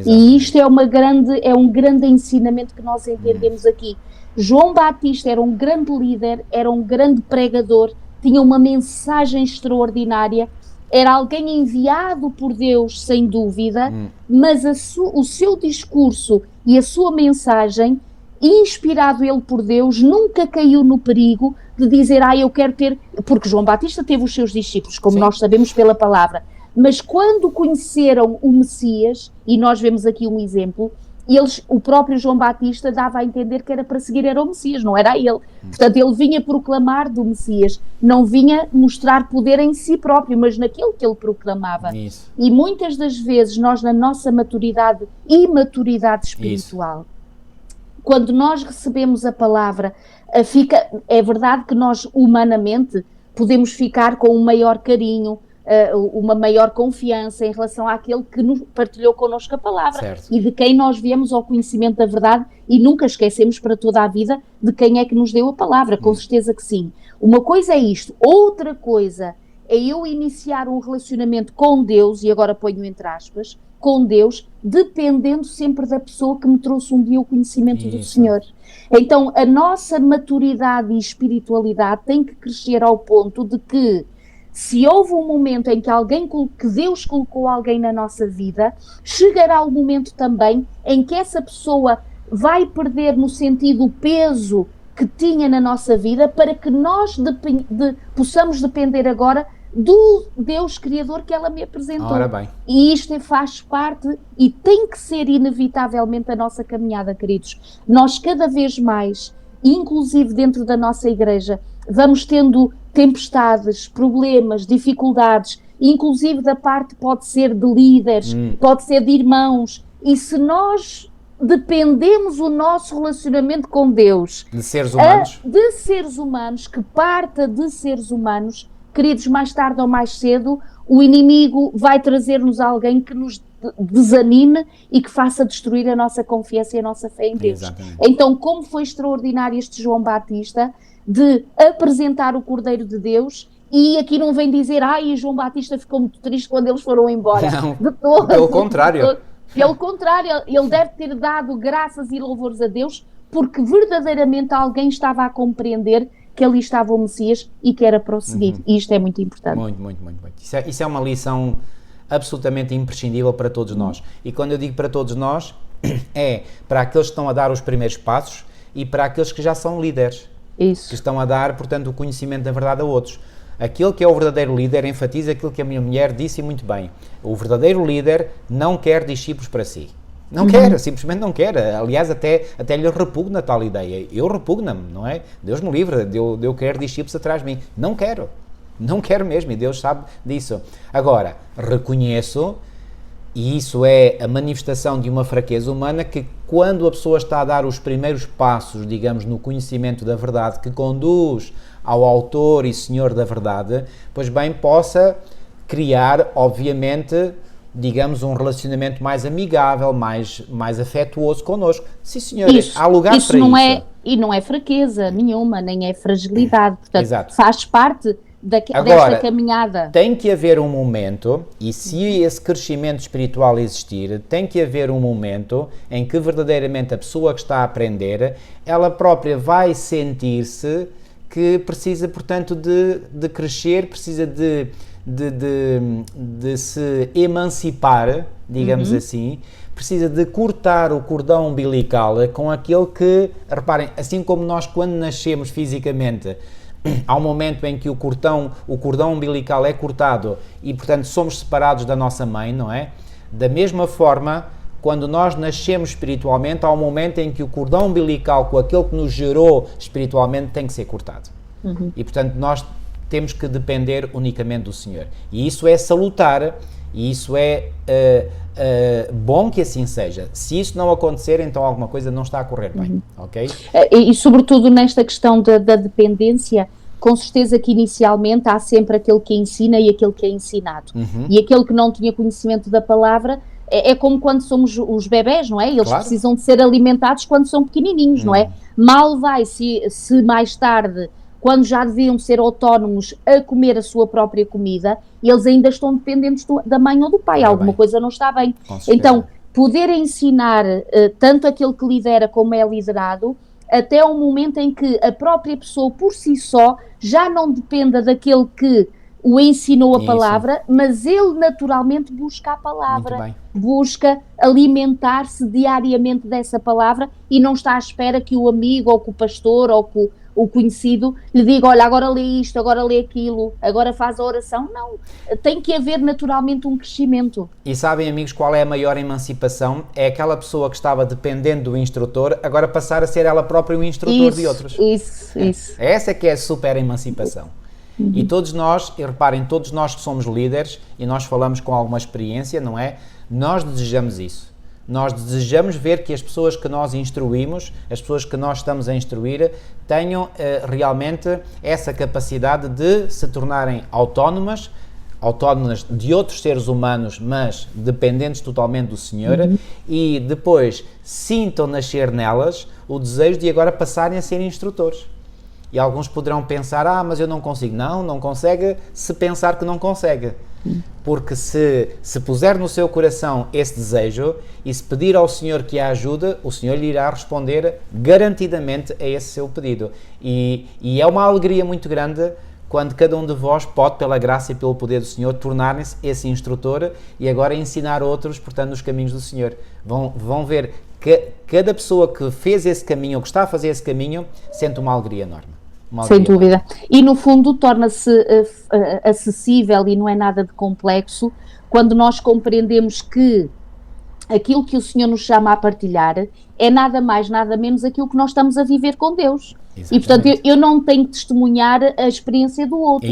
E isto é um grande ensinamento que nós entendemos aqui. João Batista era um grande líder, era um grande pregador, tinha uma mensagem extraordinária, era alguém enviado por Deus, sem dúvida, mas o seu discurso e a sua mensagem, inspirado ele por Deus, nunca caiu no perigo de dizer, eu quero ter... Porque João Batista teve os seus discípulos, como nós sabemos pela palavra, mas quando conheceram o Messias, e nós vemos aqui um exemplo, o próprio João Batista dava a entender que era para seguir era o Messias, não era ele. Portanto, ele vinha proclamar do Messias, não vinha mostrar poder em si próprio, mas naquilo que ele proclamava. Isso. E muitas das vezes nós, na nossa maturidade e imaturidade espiritual, quando nós recebemos a palavra, é verdade que nós humanamente podemos ficar com um maior carinho, uma maior confiança em relação àquele que nos partilhou connosco a palavra, certo, e de quem nós viemos ao conhecimento da verdade, e nunca esquecemos para toda a vida de quem é que nos deu a palavra, com certeza que sim. Uma coisa é isto, outra coisa é eu iniciar um relacionamento com Deus, e agora ponho entre aspas, com Deus, dependendo sempre da pessoa que me trouxe um dia o conhecimento do Senhor. Então, a nossa maturidade e espiritualidade tem que crescer ao ponto de que, se houve um momento em que Deus colocou alguém na nossa vida, chegará o momento também em que essa pessoa vai perder no sentido o peso que tinha na nossa vida, para que nós possamos depender agora do Deus Criador que ela me apresentou. Ora bem. E isto faz parte e tem que ser inevitavelmente a nossa caminhada, queridos. Nós cada vez mais, inclusive dentro da nossa igreja, vamos tendo tempestades, problemas, dificuldades, inclusive da parte pode ser de líderes, pode ser de irmãos, e se nós dependemos o nosso relacionamento com Deus de seres humanos, que parta de seres humanos, queridos, mais tarde ou mais cedo, o inimigo vai trazer-nos alguém que nos desanime e que faça destruir a nossa confiança e a nossa fé em Deus. Exatamente. Então, como foi extraordinário este João Batista de apresentar o Cordeiro de Deus, e aqui não vem dizer, João Batista ficou muito triste quando eles foram embora. Não, de todo, pelo contrário. Pelo contrário, ele deve ter dado graças e louvores a Deus, porque verdadeiramente alguém estava a compreender que ali estava o Messias e que era para o seguir. E isto é muito importante. Muito. Isso é uma lição absolutamente imprescindível para todos nós. E quando eu digo para todos nós, é para aqueles que estão a dar os primeiros passos e para aqueles que já são líderes. Isso. Que estão a dar, portanto, o conhecimento da verdade a outros. Aquele que é o verdadeiro líder enfatiza aquilo que a minha mulher disse muito bem. O verdadeiro líder não quer discípulos para si. Não quer, simplesmente não quer. Aliás, até lhe repugna tal ideia. Eu repugna-me, não é? Deus me livre de eu querer discípulos atrás de mim. Não quero. Não quero mesmo, e Deus sabe disso. Agora, reconheço, e isso é a manifestação de uma fraqueza humana, que quando a pessoa está a dar os primeiros passos, digamos, no conhecimento da verdade, que conduz ao autor e senhor da verdade, pois bem, possa criar, obviamente, digamos, um relacionamento mais amigável, mais afetuoso connosco. Sim, senhor, há lugar isso para não isso. E não é fraqueza nenhuma, nem é fragilidade. Portanto, Exato. faz parte Agora, desta caminhada. Tem que haver um momento, e se esse crescimento espiritual existir, tem que haver um momento em que verdadeiramente a pessoa que está a aprender, ela própria vai sentir-se que precisa, portanto, de crescer, precisa de se emancipar, digamos assim, precisa de cortar o cordão umbilical com aquele que, reparem, assim como nós quando nascemos fisicamente, há um momento em que o cordão umbilical é cortado e, portanto, somos separados da nossa mãe, não é? Da mesma forma, quando nós nascemos espiritualmente, há um momento em que o cordão umbilical com aquele que nos gerou espiritualmente tem que ser cortado. E, portanto, nós temos que depender unicamente do Senhor. E isso é salutar, e isso é bom que assim seja. Se isso não acontecer, então alguma coisa não está a correr bem, ok? E sobretudo nesta questão da dependência, com certeza que inicialmente há sempre aquele que ensina e aquele que é ensinado. E aquele que não tinha conhecimento da palavra, é como quando somos os bebés, não é? Eles precisam de ser alimentados quando são pequenininhos, não é? Mal vai se mais tarde, quando já deviam ser autónomos a comer a sua própria comida, eles ainda estão dependentes da mãe ou do pai, alguma coisa não está bem. Então, poder ensinar tanto aquele que lidera como é liderado, até o momento em que a própria pessoa por si só já não dependa daquele que o ensinou a palavra, mas ele naturalmente busca a palavra, busca alimentar-se diariamente dessa palavra e não está à espera que o amigo ou que o pastor ou que o conhecido lhe diga, olha, agora lê isto, agora lê aquilo, agora faz a oração. Não, tem que haver naturalmente um crescimento. E sabem, amigos, qual é a maior emancipação? É aquela pessoa que estava dependendo do instrutor, agora passar a ser ela própria o instrutor de outros. Isso. Essa é que é a super emancipação. E todos nós, e reparem, todos nós que somos líderes, e nós falamos com alguma experiência, não é? Nós desejamos isso. Nós desejamos ver que as pessoas que nós instruímos, as pessoas que nós estamos a instruir, tenham realmente essa capacidade de se tornarem autónomas de outros seres humanos, mas dependentes totalmente do Senhor, e depois sintam nascer nelas o desejo de agora passarem a ser instrutores. E alguns poderão pensar, mas eu não consigo. Não consegue se pensar que não consegue. Porque se puser no seu coração esse desejo e se pedir ao Senhor que a ajude, o Senhor lhe irá responder garantidamente a esse seu pedido. E é uma alegria muito grande quando cada um de vós pode, pela graça e pelo poder do Senhor, tornar-se esse instrutor e agora ensinar outros, portanto, nos caminhos do Senhor. Vão ver cada pessoa que fez esse caminho, ou que está a fazer esse caminho, sente uma alegria enorme. Sem dúvida. E no fundo torna-se acessível e não é nada de complexo quando nós compreendemos que aquilo que o Senhor nos chama a partilhar é nada mais, nada menos aquilo que nós estamos a viver com Deus. Exatamente. E portanto eu não tenho que testemunhar a experiência do outro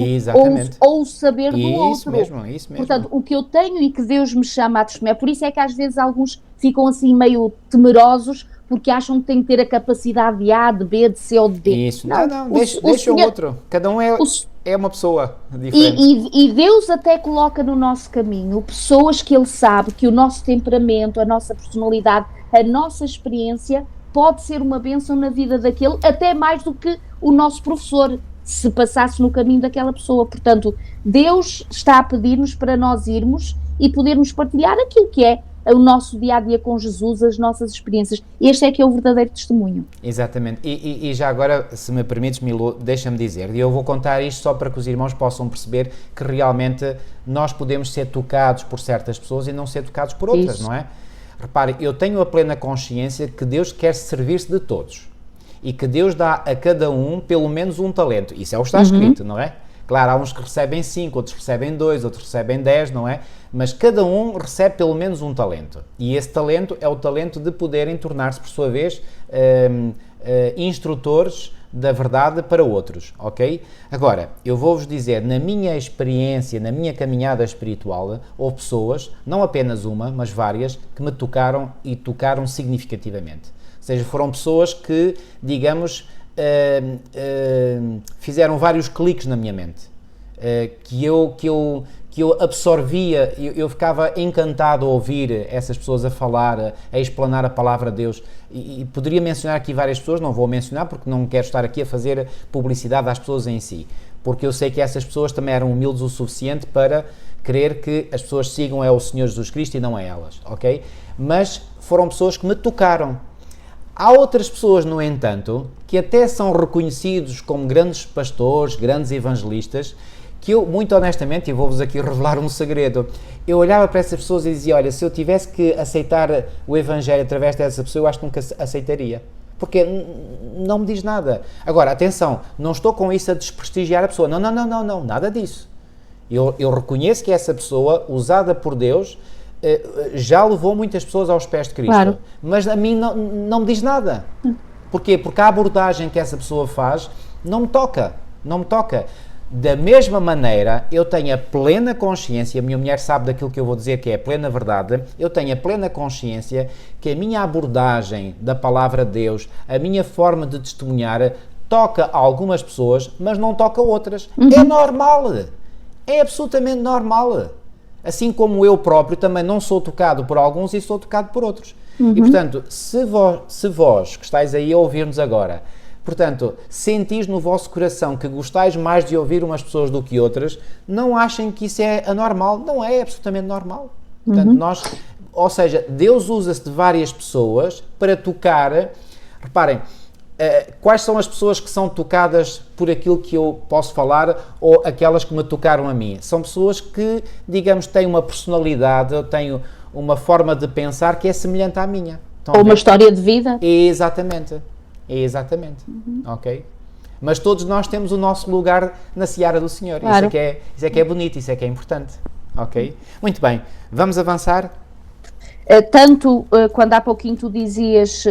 ou o saber do outro. Isso mesmo. Portanto, o que eu tenho e que Deus me chama a testemunhar, por isso é que às vezes alguns ficam assim meio temerosos porque acham que têm que ter a capacidade de A, de B, de C ou de D. Isso, não, deixa o outro. Cada um é uma pessoa diferente. E Deus até coloca no nosso caminho pessoas que Ele sabe que o nosso temperamento, a nossa personalidade, a nossa experiência pode ser uma bênção na vida daquele, até mais do que o nosso professor, se passasse no caminho daquela pessoa. Portanto, Deus está a pedir-nos para nós irmos e podermos partilhar aquilo que é o nosso dia-a-dia com Jesus, as nossas experiências. Este é que é o verdadeiro testemunho. Exatamente. E já agora, se me permites, Milo, deixa-me dizer, e eu vou contar isto só para que os irmãos possam perceber que realmente nós podemos ser tocados por certas pessoas e não ser tocados por outras, isso. Não é? Repare, eu tenho a plena consciência que Deus quer servir-se de todos e que Deus dá a cada um pelo menos um talento. Isso é o que está escrito, não é? Claro, há uns que recebem 5, outros recebem 2, outros recebem 10, não é? Mas cada um recebe pelo menos um talento. E esse talento é o talento de poderem tornar-se, por sua vez, instrutores da verdade para outros, ok? Agora, eu vou-vos dizer, na minha experiência, na minha caminhada espiritual, houve pessoas, não apenas uma, mas várias, que me tocaram e tocaram significativamente. Ou seja, foram pessoas que, digamos, fizeram vários cliques na mente, que eu absorvia, eu ficava encantado a ouvir essas pessoas a falar, a explanar a palavra de Deus, e poderia mencionar aqui várias pessoas, não vou mencionar porque não quero estar aqui a fazer publicidade às pessoas em si, porque eu sei que essas pessoas também eram humildes o suficiente para querer que as pessoas sigam o Senhor Jesus Cristo e não a elas, ok? Mas foram pessoas que me tocaram. Há outras pessoas, no entanto, que até são reconhecidos como grandes pastores, grandes evangelistas, que eu, muito honestamente, e vou-vos aqui revelar um segredo, eu olhava para essas pessoas e dizia, olha, se eu tivesse que aceitar o Evangelho através dessa pessoa, eu acho que nunca aceitaria. Porque não me diz nada. Agora, atenção, não estou com isso a desprestigiar a pessoa. Não, nada disso. Eu reconheço que essa pessoa, usada por Deus, já levou muitas pessoas aos pés de Cristo, claro. Mas a mim não me diz nada. Porquê? Porque a abordagem que essa pessoa faz não me toca. Da mesma maneira, eu tenho a plena consciência, a minha mulher sabe daquilo que eu vou dizer que é a plena verdade, eu tenho a plena consciência que a minha abordagem da palavra de Deus, a minha forma de testemunhar, toca a algumas pessoas, mas não toca a outras. É normal, é absolutamente normal. Assim como eu próprio também não sou tocado por alguns e sou tocado por outros. E, portanto, se vós que estáis aí a ouvir-nos agora, portanto, sentis no vosso coração que gostais mais de ouvir umas pessoas do que outras, não achem que isso é anormal. Não é absolutamente normal. Portanto, ou seja, Deus usa-se de várias pessoas para tocar. Reparem, quais são as pessoas que são tocadas por aquilo que eu posso falar ou aquelas que me tocaram a mim? São pessoas que, digamos, têm uma personalidade, ou têm uma forma de pensar que é semelhante à minha. Ou uma história de vida. Exatamente, ok? Mas todos nós temos o nosso lugar na seara do Senhor. Claro. Isso é que é bonito, isso é que é importante, ok? Muito bem, vamos avançar? Quando há pouquinho tu dizias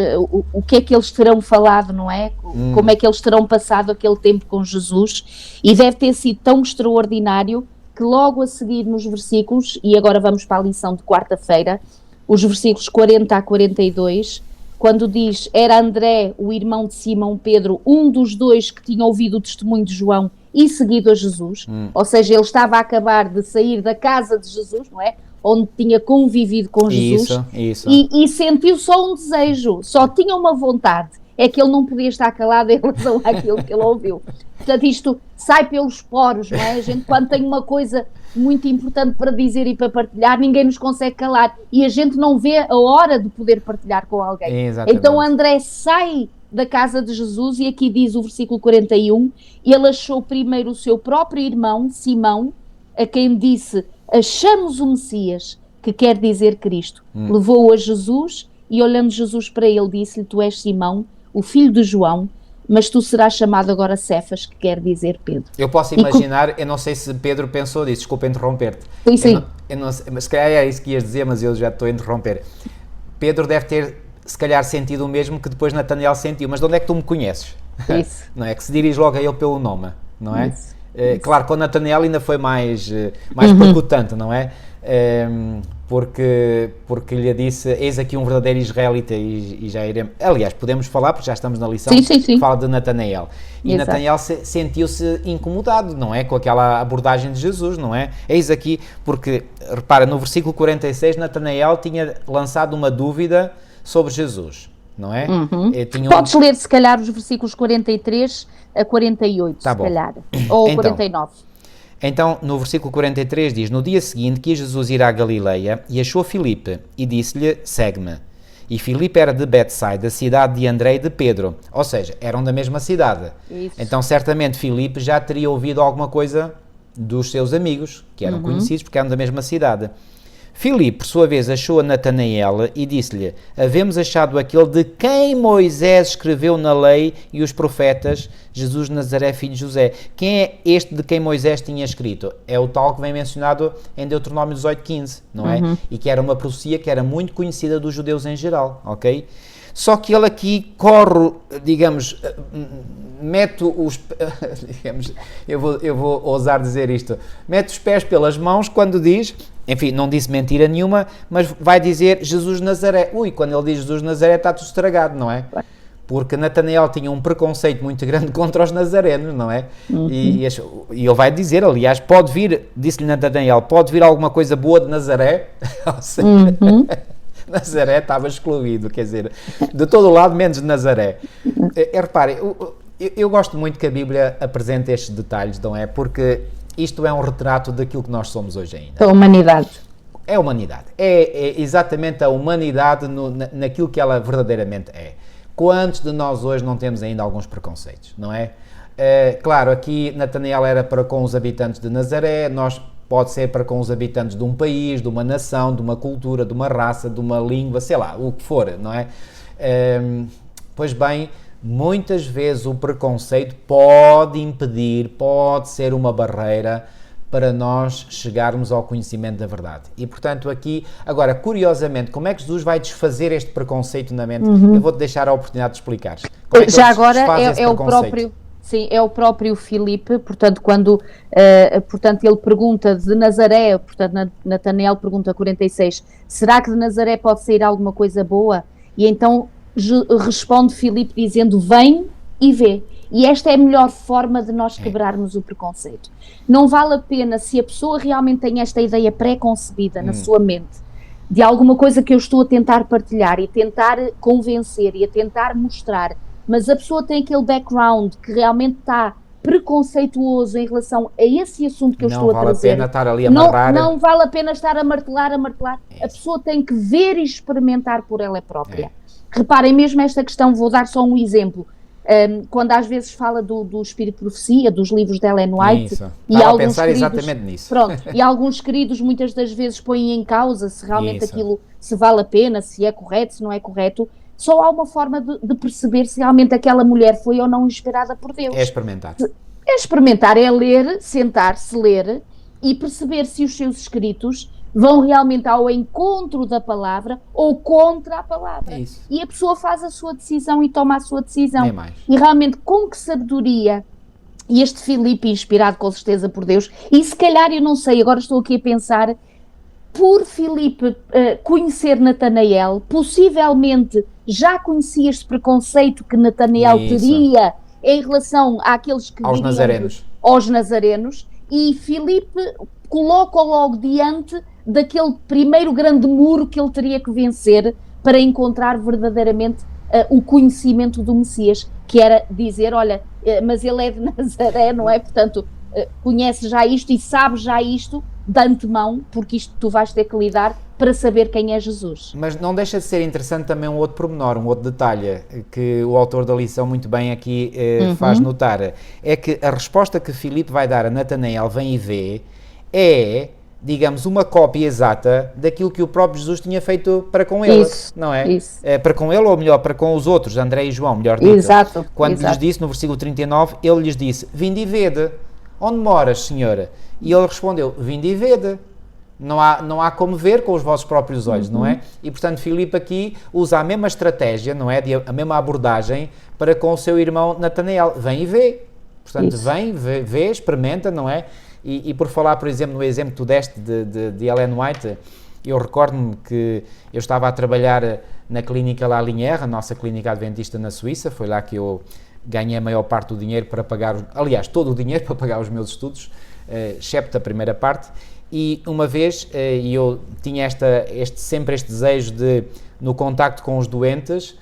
o que é que eles terão falado, não é? Como é que eles terão passado aquele tempo com Jesus, e deve ter sido tão extraordinário que logo a seguir nos versículos, e agora vamos para a lição de quarta-feira, os versículos 40 a 42, quando diz, era André, o irmão de Simão Pedro, um dos dois que tinha ouvido o testemunho de João e seguido a Jesus, ou seja, ele estava a acabar de sair da casa de Jesus, não é? Onde tinha convivido com Jesus, isso. E sentiu só um desejo, só tinha uma vontade, é que ele não podia estar calado em relação àquilo que ele ouviu. Portanto, isto sai pelos poros, não é? A gente, quando tem uma coisa muito importante para dizer e para partilhar, ninguém nos consegue calar, e a gente não vê a hora de poder partilhar com alguém. Exatamente. Então André sai da casa de Jesus, e aqui diz o versículo 41, ele achou primeiro o seu próprio irmão, Simão, a quem disse, achamos o Messias, que quer dizer Cristo. Levou-o a Jesus e olhando Jesus para ele, disse-lhe: tu és Simão, o filho de João, mas tu serás chamado agora Cefas, que quer dizer Pedro. Eu posso imaginar, eu não sei se Pedro pensou disso, desculpa interromper-te. Sim, sim. Eu não sei, mas se calhar é isso que ias dizer, mas eu já estou a interromper. Pedro deve ter, se calhar, sentido o mesmo que depois Natanael sentiu. Mas de onde é que tu me conheces? Isso. Não é? Que se dirige logo a ele pelo nome, não é? Isso. Claro, com Natanael ainda foi mais percutante, não é? Porque lhe disse: eis aqui um verdadeiro israelita, e já iremos. Aliás, podemos falar, porque já estamos na lição, sim. que fala de Natanael. E Exato. Natanael sentiu-se incomodado, não é? Com aquela abordagem de Jesus, não é? Eis aqui, porque, repara, no versículo 46, Natanael tinha lançado uma dúvida sobre Jesus, não é? Podes ler, se calhar, os versículos 43 a 48, Tá se bom. calhar, ou Então, 49. Então, no versículo 43 diz: no dia seguinte quis Jesus ir à Galileia e achou Filipe e disse-lhe: segue-me. E Filipe era de Betsaida, cidade de André e de Pedro, ou seja, eram da mesma cidade. Isso. Então certamente Filipe já teria ouvido alguma coisa dos seus amigos, que eram conhecidos porque eram da mesma cidade. Filipe, por sua vez, achou a Natanael e disse-lhe: havemos achado aquele de quem Moisés escreveu na lei e os profetas, Jesus de Nazaré, filho de José. Quem é este de quem Moisés tinha escrito? É o tal que vem mencionado em Deuteronômio 18:15, não é? E que era uma profecia que era muito conhecida dos judeus em geral, ok? Só que ele aqui corre, digamos, mete os, digamos, eu vou ousar dizer isto, mete os pés pelas mãos quando diz, enfim, não disse mentira nenhuma, mas vai dizer Jesus de Nazaré. Ui, quando ele diz Jesus de Nazaré está tudo estragado, não é? Porque Natanael tinha um preconceito muito grande contra os nazarenos, não é? E ele vai dizer, aliás, pode vir, disse-lhe Natanael, pode vir alguma coisa boa de Nazaré? Ou seja, Nazaré estava excluído, quer dizer, de todo o lado, menos de Nazaré. Repare, eu gosto muito que a Bíblia apresente estes detalhes, não é? Porque isto é um retrato daquilo que nós somos hoje ainda. A humanidade. É a humanidade. É exatamente a humanidade naquilo que ela verdadeiramente é. Quantos de nós hoje não temos ainda alguns preconceitos, não é? Claro, aqui Natanael era para com os habitantes de Nazaré, pode ser para com os habitantes de um país, de uma nação, de uma cultura, de uma raça, de uma língua, sei lá, o que for, não é? Pois bem, muitas vezes o preconceito pode impedir, pode ser uma barreira para nós chegarmos ao conhecimento da verdade. E, portanto, aqui, agora, curiosamente, como é que Jesus vai desfazer este preconceito na mente? Eu vou-te deixar a oportunidade de explicares. Como é que já agora é o preconceito? próprio... Sim, é o próprio Filipe, portanto, quando ele pergunta de Nazaré, portanto, Natanael pergunta 46, será que de Nazaré pode sair alguma coisa boa? E então responde Filipe dizendo, vem e vê. E esta é a melhor forma de nós quebrarmos o preconceito. Não vale a pena, se a pessoa realmente tem esta ideia pré-concebida na sua mente, de alguma coisa que eu estou a tentar partilhar e tentar convencer e a tentar mostrar, mas a pessoa tem aquele background que realmente está preconceituoso em relação a esse assunto que eu estou a trazer. Não vale a pena estar ali a amarrar. Não vale a pena estar a martelar. A pessoa tem que ver e experimentar por ela própria. Reparem, mesmo esta questão, vou dar só um exemplo. Quando às vezes fala do Espírito de Profecia, dos livros de Ellen White, Isso. e Estava alguns a pensar queridos, exatamente nisso. Pronto, e alguns queridos muitas das vezes põem em causa se realmente aquilo se vale a pena, se é correto, se não é correto. Só há uma forma de perceber se realmente aquela mulher foi ou não inspirada por Deus. É experimentar. É experimentar, é ler, sentar-se, ler e perceber se os seus escritos vão realmente ao encontro da palavra ou contra a palavra. É isso. E a pessoa faz a sua decisão e toma a sua decisão. Nem mais. E realmente, com que sabedoria, e este Filipe, inspirado com certeza por Deus, e se calhar, eu não sei, agora estou aqui a pensar, por Filipe conhecer Natanael, possivelmente já conhecia este preconceito que Natanael teria em relação àqueles que aos nazarenos, e Filipe coloca-o logo diante daquele primeiro grande muro que ele teria que vencer para encontrar verdadeiramente o conhecimento do Messias, que era dizer, olha, mas ele é de Nazaré, não é? Portanto, conhece já isto e sabe já isto de antemão, porque isto tu vais ter que lidar para saber quem é Jesus. Mas não deixa de ser interessante também um outro pormenor, um outro detalhe que o autor da lição muito bem aqui faz notar, é que a resposta que Filipe vai dar a Natanael, vem e vê, é digamos, uma cópia exata daquilo que o próprio Jesus tinha feito para com ele, não é? Isso. Para com ele, ou melhor, para com os outros, André e João, melhor dito. Exato. Quando lhes disse, no versículo 39, ele lhes disse, vinde e vede. Onde moras, senhora? E ele respondeu, vinde e vede. Não há como ver com os vossos próprios olhos, não é? E, portanto, Filipe aqui usa a mesma estratégia, não é? A mesma abordagem para com o seu irmão Natanael. Vem e vê. Portanto, vem, vê, experimenta, não é? E por falar, por exemplo, no exemplo que tu deste de Ellen White, eu recordo-me que eu estava a trabalhar na clínica La Linière, a nossa clínica adventista na Suíça, foi lá que eu ganhei a maior parte do dinheiro para pagar, aliás, todo o dinheiro para pagar os meus estudos, excepto a primeira parte. E uma vez, eu tinha sempre este desejo de, no contacto com os doentes,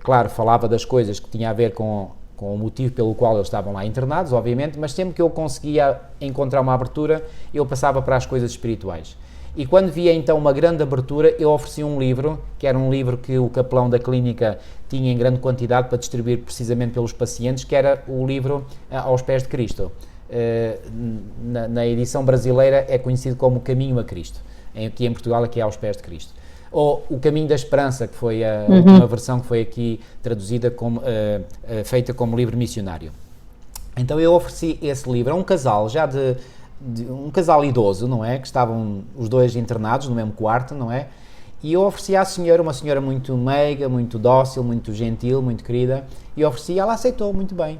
claro, falava das coisas que tinha a ver com o motivo pelo qual eles estavam lá internados, obviamente, mas sempre que eu conseguia encontrar uma abertura, eu passava para as coisas espirituais. E quando via então uma grande abertura, eu ofereci um livro, que era um livro que o capelão da clínica tinha em grande quantidade para distribuir precisamente pelos pacientes, que era o livro Aos Pés de Cristo. Na edição brasileira é conhecido como Caminho a Cristo, aqui em Portugal aqui é Aos Pés de Cristo, ou O Caminho da Esperança, que foi a última versão que foi aqui traduzida feita como livro missionário. Então eu ofereci esse livro a um casal um casal idoso, não é, que estavam os dois internados no mesmo quarto, não é, e eu ofereci à senhora, uma senhora muito meiga, muito dócil, muito gentil, muito querida, e ofereci, ela aceitou muito bem.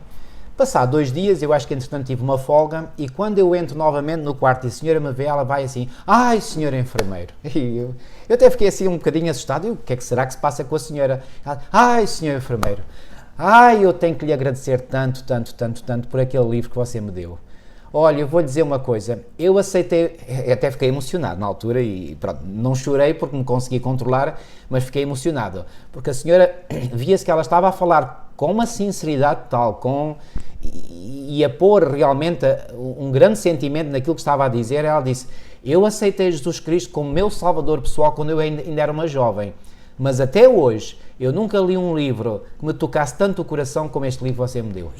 Passado 2 dias, eu acho que entretanto tive uma folga, e quando eu entro novamente no quarto e a senhora me vê, ela vai assim, ai, senhor enfermeiro. E eu até fiquei assim um bocadinho assustado, e o que é que será que se passa com a senhora? Ela, ai, senhor enfermeiro, ai, eu tenho que lhe agradecer tanto por aquele livro que você me deu. Olha, eu vou lhe dizer uma coisa, eu aceitei, até fiquei emocionado na altura e pronto, não chorei porque me consegui controlar, mas fiquei emocionado, porque a senhora, via-se que ela estava a falar com uma sinceridade tal, e a pôr realmente um grande sentimento naquilo que estava a dizer. Ela disse, eu aceitei Jesus Cristo como meu salvador pessoal quando eu ainda era uma jovem, mas até hoje eu nunca li um livro que me tocasse tanto o coração como este livro que você me deu.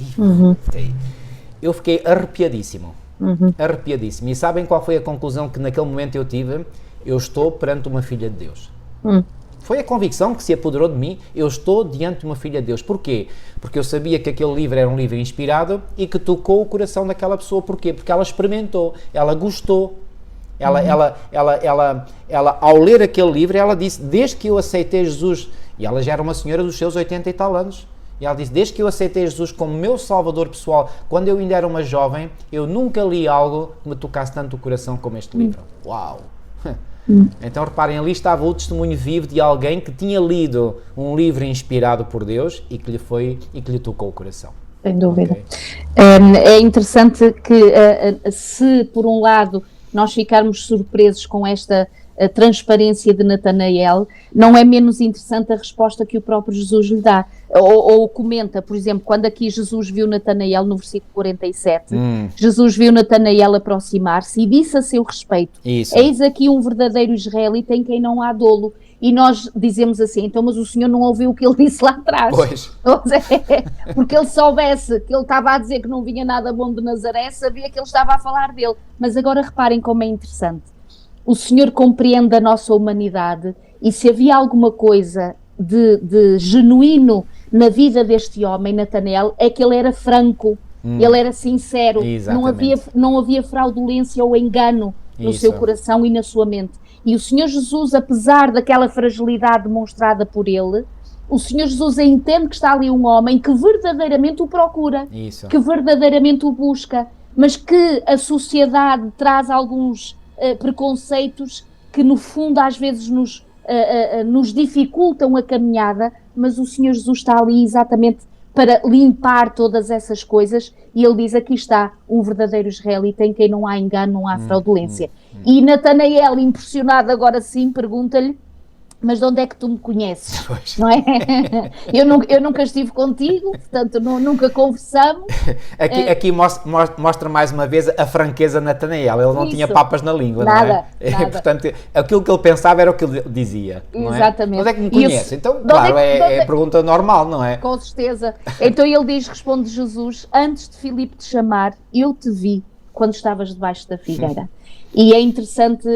Eu fiquei arrepiadíssimo, arrepiadíssimo. E sabem qual foi a conclusão que naquele momento eu tive? Eu estou perante uma filha de Deus. Foi a convicção que se apoderou de mim, eu estou diante de uma filha de Deus. Porquê? Porque eu sabia que aquele livro era um livro inspirado e que tocou o coração daquela pessoa. Porquê? Porque ela experimentou, ela gostou. Ela, ao ler aquele livro, ela disse, desde que eu aceitei Jesus, e ela já era uma senhora dos seus 80 e tal anos, e ela disse, desde que eu aceitei Jesus como meu salvador pessoal, quando eu ainda era uma jovem, eu nunca li algo que me tocasse tanto o coração como este livro. Uau! Então reparem, ali estava o testemunho vivo de alguém que tinha lido um livro inspirado por Deus e que lhe tocou o coração. Sem dúvida. Okay. É interessante que se por um lado nós ficarmos surpresos com esta transparência de Natanael, não é menos interessante a resposta que o próprio Jesus lhe dá, ou comenta, por exemplo, quando aqui Jesus viu Natanael no versículo 47, Jesus viu Natanael aproximar-se e disse a seu respeito, eis aqui um verdadeiro israelita em quem não há dolo. E nós dizemos assim, então, mas o senhor não ouviu o que ele disse lá atrás. Pois. Porque ele soubesse que ele estava a dizer que não vinha nada bom de Nazaré, sabia que ele estava a falar dele. Mas agora reparem como é interessante. O Senhor compreende a nossa humanidade e se havia alguma coisa de genuíno na vida deste homem, Natanael, é que ele era franco, ele era sincero, não havia fraudulência ou engano no seu coração e na sua mente. E o Senhor Jesus, apesar daquela fragilidade demonstrada por ele, o Senhor Jesus entende que está ali um homem que verdadeiramente o procura, que verdadeiramente o busca, mas que a sociedade traz alguns preconceitos que no fundo às vezes nos dificultam a caminhada, mas o Senhor Jesus está ali exatamente para limpar todas essas coisas e ele diz, aqui está um verdadeiro israelita em quem não há engano, não há fraudulência. E Natanael, impressionado agora sim, pergunta-lhe, mas de onde é que tu me conheces? Pois. Não é? Eu nunca estive contigo, portanto nunca conversamos. Aqui mostra mais uma vez a franqueza de Natanael, ele não tinha papas na língua, nada, não é? Nada. Portanto, aquilo que ele pensava era o que ele dizia, não é? Exatamente. Onde é que me conhece? Então, claro, é pergunta normal, não é? Com certeza. Então ele diz, responde Jesus, antes de Filipe te chamar, eu te vi quando estavas debaixo da figueira. E é interessante,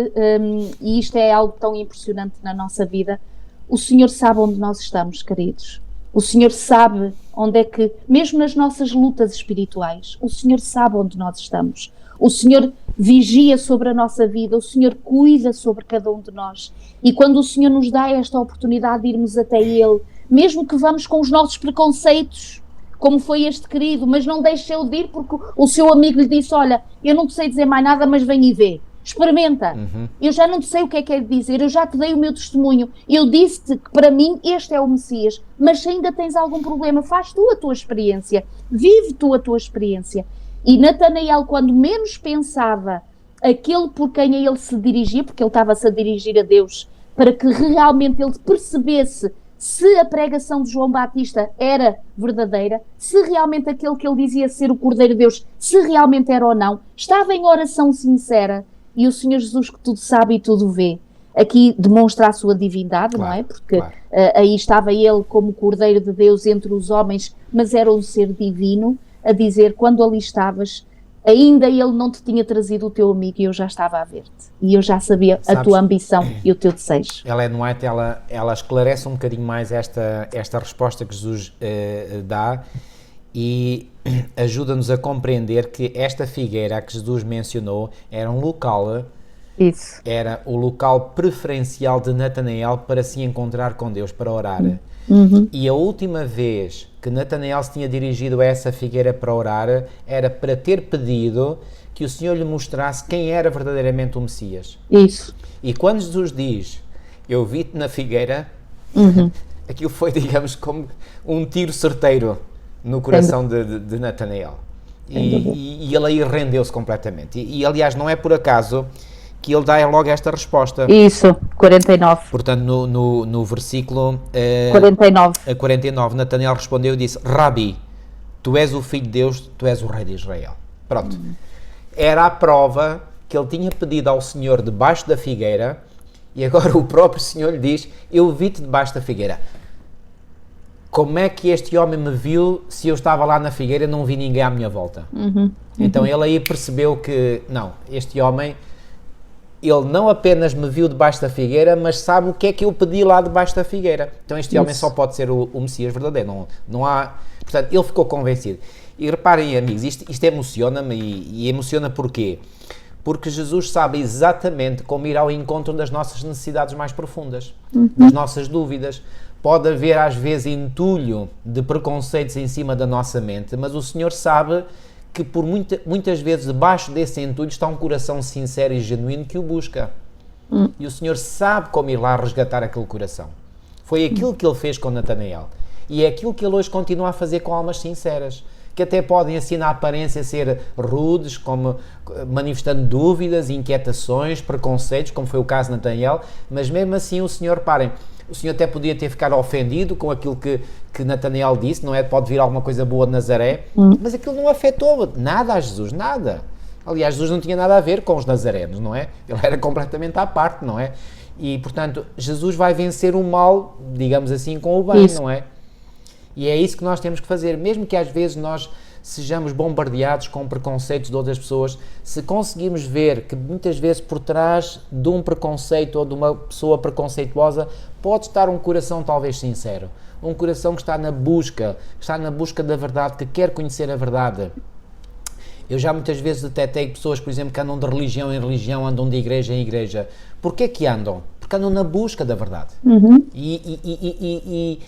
e isto é algo tão impressionante na nossa vida, o Senhor sabe onde nós estamos, queridos. O Senhor sabe onde é que, mesmo nas nossas lutas espirituais, o Senhor sabe onde nós estamos. O Senhor vigia sobre a nossa vida, o Senhor cuida sobre cada um de nós. E quando o Senhor nos dá esta oportunidade de irmos até Ele, mesmo que vamos com os nossos preconceitos, como foi este querido, mas não deixe-o de ir porque o seu amigo lhe disse, olha, eu não te sei dizer mais nada, mas vem e vê. Experimenta. Eu já não te sei o que é de dizer, eu já te dei o meu testemunho, eu disse-te que para mim este é o Messias, mas se ainda tens algum problema, faz tu a tua experiência, vive tu a tua experiência. E Natanael, quando menos pensava aquele por quem ele se dirigia, porque ele estava-se a dirigir a Deus, para que realmente ele percebesse se a pregação de João Batista era verdadeira, se realmente aquele que ele dizia ser o Cordeiro de Deus, se realmente era ou não, estava em oração sincera, e o Senhor Jesus, que tudo sabe e tudo vê, aqui demonstra a sua divindade, claro, não é? Porque aí estava ele como Cordeiro de Deus entre os homens, mas era um ser divino, a dizer, quando ali estavas, ainda ele não te tinha trazido o teu amigo e eu já estava a ver-te. E eu já sabia a tua ambição e o teu desejo. Ellen White, ela esclarece um bocadinho mais esta resposta que Jesus dá e ajuda-nos a compreender que esta figueira que Jesus mencionou era um local, era o local preferencial de Natanael para se encontrar com Deus, para orar. E a última vez que Natanael se tinha dirigido a essa figueira para orar era para ter pedido que o Senhor lhe mostrasse quem era verdadeiramente o Messias. E quando Jesus diz, eu vi-te na figueira, aquilo foi, digamos, como um tiro certeiro no coração de Natanael. E ele aí rendeu-se completamente. E aliás, não é por acaso que ele dá logo esta resposta. 49. Portanto, no versículo 49, Natanael respondeu e disse, Rabi, tu és o Filho de Deus, tu és o Rei de Israel. Pronto. Era a prova que ele tinha pedido ao Senhor debaixo da figueira e agora o próprio Senhor lhe diz, eu vi-te debaixo da figueira. Como é que este homem me viu se eu estava lá na figueira e não vi ninguém à minha volta? Então ele aí percebeu que, não, este homem... Ele não apenas me viu debaixo da figueira, mas sabe o que é que eu pedi lá debaixo da figueira. Então este homem só pode ser o Messias verdadeiro. Não há... Portanto, ele ficou convencido. E reparem, amigos, isto emociona-me e emociona porquê? Porque Jesus sabe exatamente como ir ao encontro das nossas necessidades mais profundas, das nossas dúvidas. Pode haver, às vezes, entulho de preconceitos em cima da nossa mente, mas o Senhor sabe que por muitas vezes debaixo desse entulho está um coração sincero e genuíno que o busca. E o Senhor sabe como ir lá resgatar aquele coração. Foi aquilo que ele fez com Natanael. E é aquilo que ele hoje continua a fazer com almas sinceras, que até podem assim na aparência ser rudes, como manifestando dúvidas, inquietações, preconceitos, como foi o caso de Natanael, mas mesmo assim o Senhor, parem, o Senhor até podia ter ficado ofendido com aquilo que Natanael disse, não é? Pode vir alguma coisa boa de Nazaré, mas aquilo não afetou nada a Jesus, nada. Aliás, Jesus não tinha nada a ver com os nazarenos, não é? Ele era completamente à parte, não é? E, portanto, Jesus vai vencer o mal, digamos assim, com o bem, não é? E é isso que nós temos que fazer, mesmo que às vezes nós sejamos bombardeados com preconceitos de outras pessoas, se conseguirmos ver que muitas vezes por trás de um preconceito ou de uma pessoa preconceituosa pode estar um coração talvez sincero, um coração que está na busca da verdade, que quer conhecer a verdade. Eu já muitas vezes detetei pessoas, por exemplo, que andam de religião em religião, andam de igreja em igreja. Porquê que andam? Porque andam na busca da verdade. E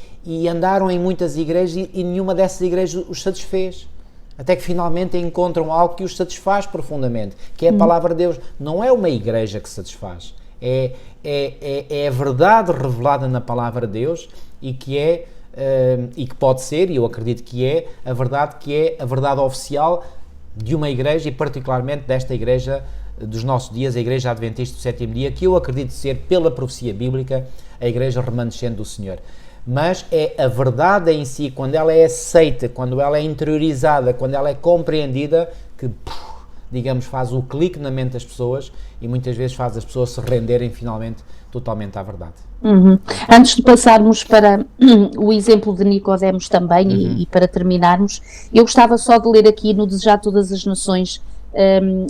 andaram em muitas igrejas e nenhuma dessas igrejas os satisfez. Até que finalmente encontram algo que os satisfaz profundamente, que é a palavra de Deus. Não é uma igreja que satisfaz, é a verdade revelada na palavra de Deus e que pode ser, e eu acredito que é a verdade oficial de uma igreja e particularmente desta igreja dos nossos dias, a Igreja Adventista do Sétimo Dia, que eu acredito ser, pela profecia bíblica, a igreja remanescente do Senhor. Mas é a verdade em si, quando ela é aceita, quando ela é interiorizada, quando ela é compreendida, que, digamos, faz o clique na mente das pessoas e muitas vezes faz as pessoas se renderem finalmente totalmente à verdade. Antes de passarmos para o exemplo de Nicodemos também e para terminarmos, eu gostava só de ler aqui no Desejar Todas as Nações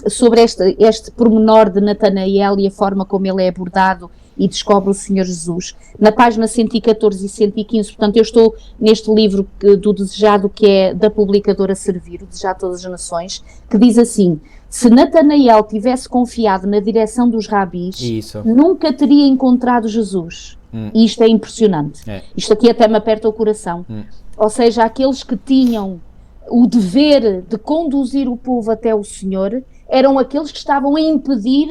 sobre este pormenor de Natanael e a forma como ele é abordado e descobre o Senhor Jesus, na página 114 e 115, portanto eu estou neste livro do Desejado, que é da publicadora Servir, o Desejado de Todas as Nações, que diz assim: se Natanael tivesse confiado na direção dos rabis, nunca teria encontrado Jesus. E isto é impressionante. Isto aqui até me aperta o coração. Ou seja, aqueles que tinham o dever de conduzir o povo até o Senhor eram aqueles que estavam a impedir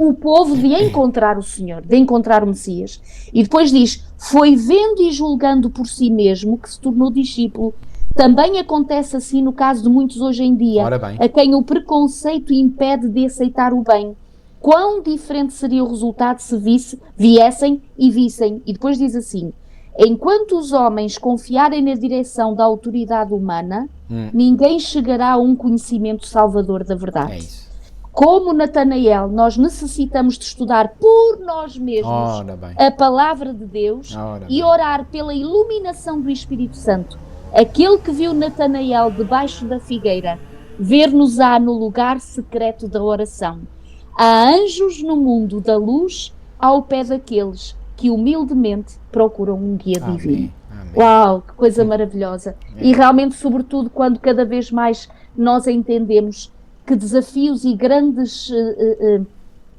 o povo de encontrar o Senhor, de encontrar o Messias. E depois diz: foi vendo e julgando por si mesmo que se tornou discípulo. Também acontece assim no caso de muitos hoje em dia, a quem o preconceito impede de aceitar o bem. Quão diferente seria o resultado se viessem e vissem. E depois diz assim: enquanto os homens confiarem na direção da autoridade humana, ninguém chegará a um conhecimento salvador da verdade. Como Natanael, nós necessitamos de estudar por nós mesmos a palavra de Deus e orar pela iluminação do Espírito Santo. Aquele que viu Natanael debaixo da figueira, ver-nos-á no lugar secreto da oração. Há anjos no mundo da luz ao pé daqueles que humildemente procuram um guia divino. Amém. Uau, que coisa maravilhosa. E realmente, sobretudo, quando cada vez mais nós entendemos que desafios e grandes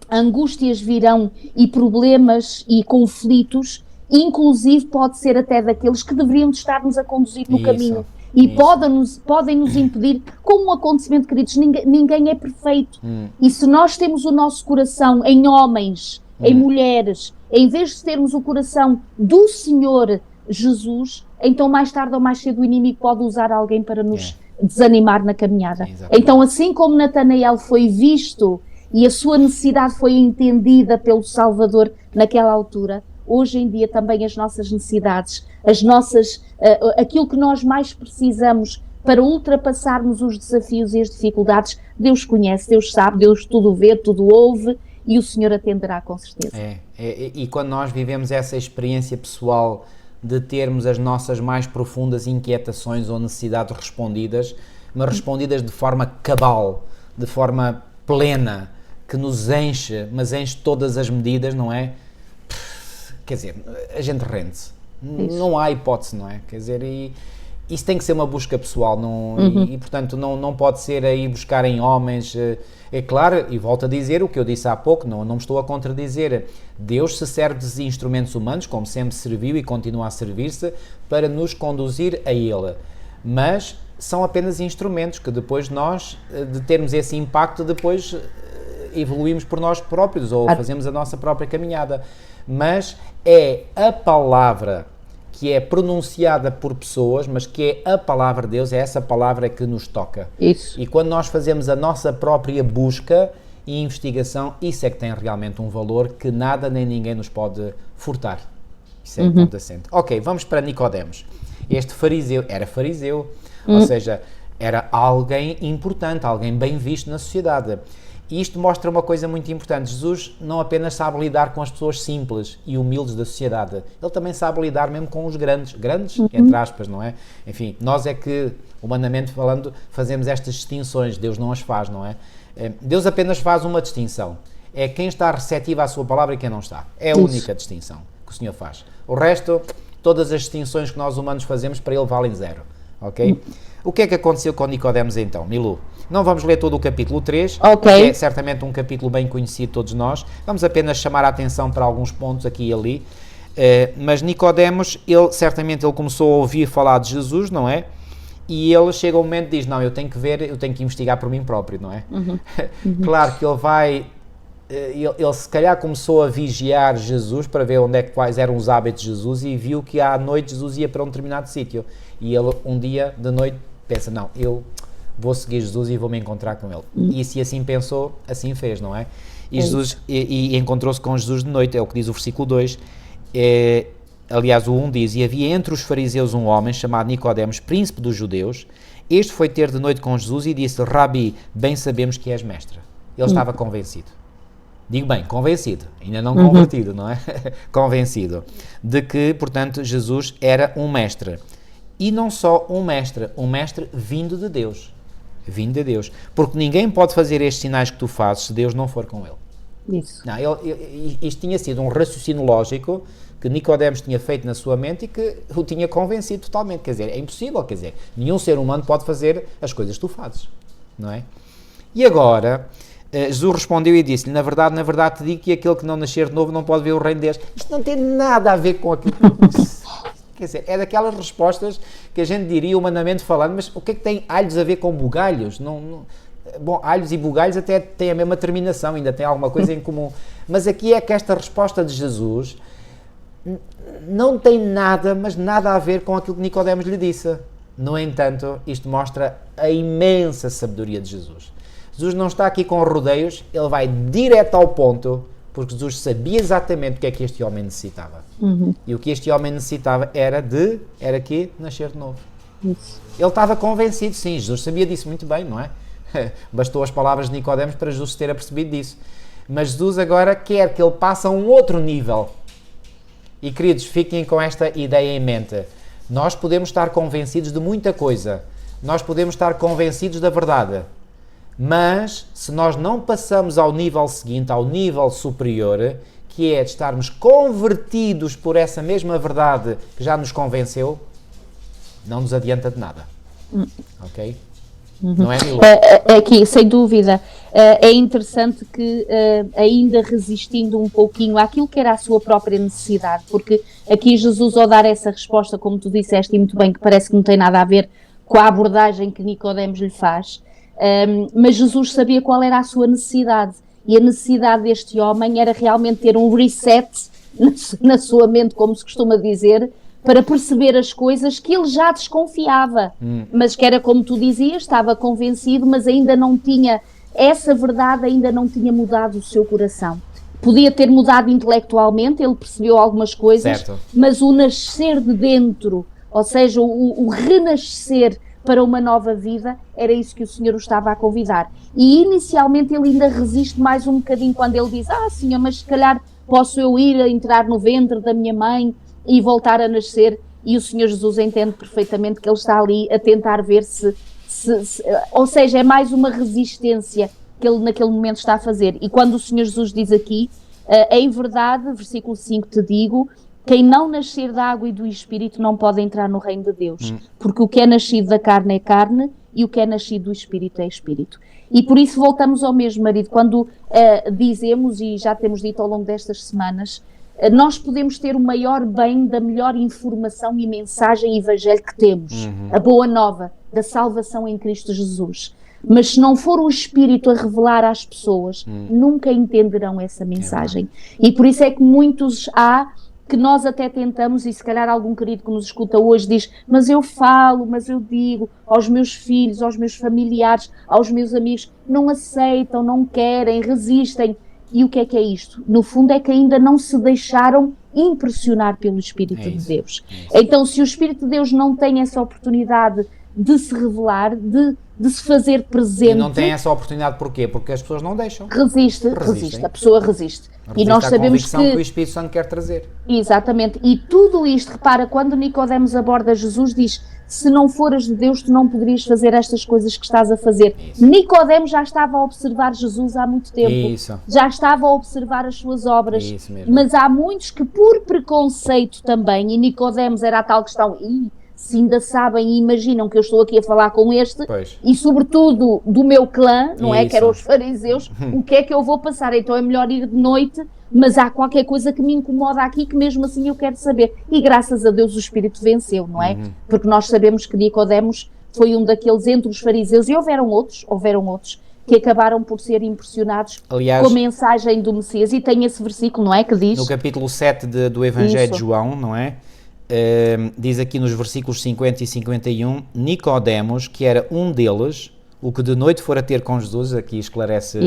angústias virão, e problemas e conflitos, inclusive pode ser até daqueles que deveriam estar-nos a conduzir no caminho. E podem nos impedir, como um acontecimento, queridos, ninguém é perfeito. E se nós temos o nosso coração em homens, em mulheres, em vez de termos o coração do Senhor Jesus, então mais tarde ou mais cedo o inimigo pode usar alguém para nos desanimar na caminhada. Então, assim como Natanael foi visto e a sua necessidade foi entendida pelo Salvador naquela altura, hoje em dia também as nossas necessidades, aquilo que nós mais precisamos para ultrapassarmos os desafios e as dificuldades, Deus conhece, Deus sabe, Deus tudo vê, tudo ouve, e o Senhor atenderá com certeza. E quando nós vivemos essa experiência pessoal de termos as nossas mais profundas inquietações ou necessidades respondidas, mas respondidas de forma cabal, de forma plena, que nos enche, mas enche todas as medidas, não é? Quer dizer, a gente rende-se. Não há hipótese, não é? Quer dizer, e isso tem que ser uma busca pessoal, e portanto não pode ser aí buscar em homens. É claro, e volto a dizer o que eu disse há pouco, não me estou a contradizer. Deus se serve de instrumentos humanos, como sempre serviu e continua a servir-se, para nos conduzir a Ele. Mas são apenas instrumentos que depois nós, de termos esse impacto, depois evoluímos por nós próprios ou fazemos a nossa própria caminhada. Mas é a palavra que é pronunciada por pessoas, mas que é a palavra de Deus, é essa palavra que nos toca. Isso. E quando nós fazemos a nossa própria busca e investigação, isso é que tem realmente um valor que nada nem ninguém nos pode furtar. Isso é ponto assente. Ok, vamos para Nicodemos. Este fariseu era fariseu, ou seja, era alguém importante, alguém bem visto na sociedade. E isto mostra uma coisa muito importante. Jesus não apenas sabe lidar com as pessoas simples e humildes da sociedade, ele também sabe lidar mesmo com os grandes, entre aspas, não é? Enfim, nós é que, humanamente falando, fazemos estas distinções, Deus não as faz, não é? Deus apenas faz uma distinção, é quem está receptivo à sua palavra e quem não está. É a única distinção que o Senhor faz. O resto, todas as distinções que nós humanos fazemos, para ele valem zero, ok? O que é que aconteceu com Nicodemos então, Milu? Não vamos ler todo o capítulo 3, que é certamente um capítulo bem conhecido de todos nós. Vamos apenas chamar a atenção para alguns pontos aqui e ali. Mas Nicodemos, certamente ele começou a ouvir falar de Jesus, não é? E ele chega ao momento e diz, não, eu tenho que ver, eu tenho que investigar por mim próprio, não é? Claro que ele vai... Ele se calhar começou a vigiar Jesus para ver quais eram os hábitos de Jesus e viu que à noite Jesus ia para um determinado sítio. E ele, um dia de noite, pensa, não, eu vou seguir Jesus e vou me encontrar com ele. E se assim pensou, assim fez, não é? E Jesus encontrou-se com Jesus de noite, é o que diz o versículo 2. Aliás, o 1 diz, e havia entre os fariseus um homem chamado Nicodemos, príncipe dos judeus. Este foi ter de noite com Jesus e disse, Rabi, bem sabemos que és mestre. Ele estava convencido. Digo bem, convencido, ainda não convertido, não é? Convencido de que, portanto, Jesus era um mestre. E não só um mestre vindo de Deus. vindo de Deus. Porque ninguém pode fazer estes sinais que tu fazes se Deus não for com ele. Isso. Não, isto tinha sido um raciocínio lógico que Nicodemos tinha feito na sua mente e que o tinha convencido totalmente. Quer dizer, é impossível, quer dizer, nenhum ser humano pode fazer as coisas que tu fazes, não é? E agora, Jesus respondeu e disse-lhe, na verdade te digo que aquele que não nascer de novo não pode ver o reino de Deus. Isto não tem nada a ver com aquilo que eu disse. Quer dizer, é daquelas respostas que a gente diria humanamente falando, mas o que é que tem alhos a ver com bugalhos? Bom, alhos e bugalhos até têm a mesma terminação, ainda tem alguma coisa em comum. Mas aqui é que esta resposta de Jesus não tem nada, mas nada a ver com aquilo que Nicodemos lhe disse. No entanto, isto mostra a imensa sabedoria de Jesus. Jesus não está aqui com rodeios, ele vai direto ao ponto, porque Jesus sabia exatamente o que é que este homem necessitava. E o que este homem necessitava era que nascer de novo. Isso. Ele estava convencido, sim, Jesus sabia disso muito bem, não é? Bastou as palavras de Nicodemos para Jesus ter apercebido disso. Mas Jesus agora quer que ele passe a um outro nível. E queridos, fiquem com esta ideia em mente. Nós podemos estar convencidos de muita coisa. Nós podemos estar convencidos da verdade. Mas, se nós não passamos ao nível seguinte, ao nível superior, que é de estarmos convertidos por essa mesma verdade que já nos convenceu, não nos adianta de nada. Ok? Não é, Milo? Aqui, sem dúvida, é interessante que ainda resistindo um pouquinho àquilo que era a sua própria necessidade, porque aqui Jesus, ao dar essa resposta, como tu disseste e muito bem, que parece que não tem nada a ver com a abordagem que Nicodemos lhe faz, mas Jesus sabia qual era a sua necessidade, e a necessidade deste homem era realmente ter um reset na sua mente, como se costuma dizer, para perceber as coisas que ele já desconfiava, mas que era como tu dizias, estava convencido, mas ainda não tinha, essa verdade ainda não tinha mudado o seu coração. Podia ter mudado intelectualmente, ele percebeu algumas coisas, certo, mas o nascer de dentro, ou seja, o renascer para uma nova vida, era isso que o Senhor o estava a convidar. E inicialmente ele ainda resiste mais um bocadinho quando ele diz, Senhor, mas se calhar posso eu ir a entrar no ventre da minha mãe e voltar a nascer, e o Senhor Jesus entende perfeitamente que ele está ali a tentar ver se ou seja, é mais uma resistência que ele naquele momento está a fazer. E quando o Senhor Jesus diz aqui, em verdade, versículo 5, te digo, quem não nascer da água e do Espírito não pode entrar no reino de Deus, porque o que é nascido da carne é carne e o que é nascido do Espírito é Espírito. E por isso voltamos ao mesmo, marido, quando dizemos, e já temos dito ao longo destas semanas, nós podemos ter o maior bem da melhor informação e mensagem e evangelho que temos, a boa nova da salvação em Cristo Jesus. Mas se não for o Espírito a revelar às pessoas, nunca entenderão essa mensagem. E por isso é que muitos há que nós até tentamos, e se calhar algum querido que nos escuta hoje diz, mas eu falo, mas eu digo aos meus filhos, aos meus familiares, aos meus amigos, não aceitam, não querem, resistem. E o que é isto? No fundo é que ainda não se deixaram impressionar pelo Espírito de Deus. Então, se o Espírito de Deus não tem essa oportunidade de se revelar, de se fazer presente... E não tem essa oportunidade porquê? Porque as pessoas não deixam. Resiste, a pessoa resiste. E nós sabemos que o Espírito Santo quer trazer. Exatamente. E tudo isto, repara, quando Nicodemos aborda Jesus, diz, se não foras de Deus, tu não poderias fazer estas coisas que estás a fazer. Nicodemos já estava a observar Jesus há muito tempo. Já estava a observar as suas obras. Mas há muitos que, por preconceito também, e Nicodemos era a tal questão, se ainda sabem e imaginam que eu estou aqui a falar com este, e sobretudo do meu clã, não é? Que eram os fariseus, o que é que eu vou passar? Então é melhor ir de noite, mas há qualquer coisa que me incomoda aqui que mesmo assim eu quero saber. E graças a Deus o Espírito venceu, não é? Porque nós sabemos que Nicodemos foi um daqueles entre os fariseus, e houveram outros, que acabaram por ser impressionados, aliás, com a mensagem do Messias. E tem esse versículo, não é? Que diz... No capítulo 7 do Evangelho de João, não é? Diz aqui nos versículos 50 e 51, Nicodemos, que era um deles, o que de noite fora ter com Jesus, aqui esclarece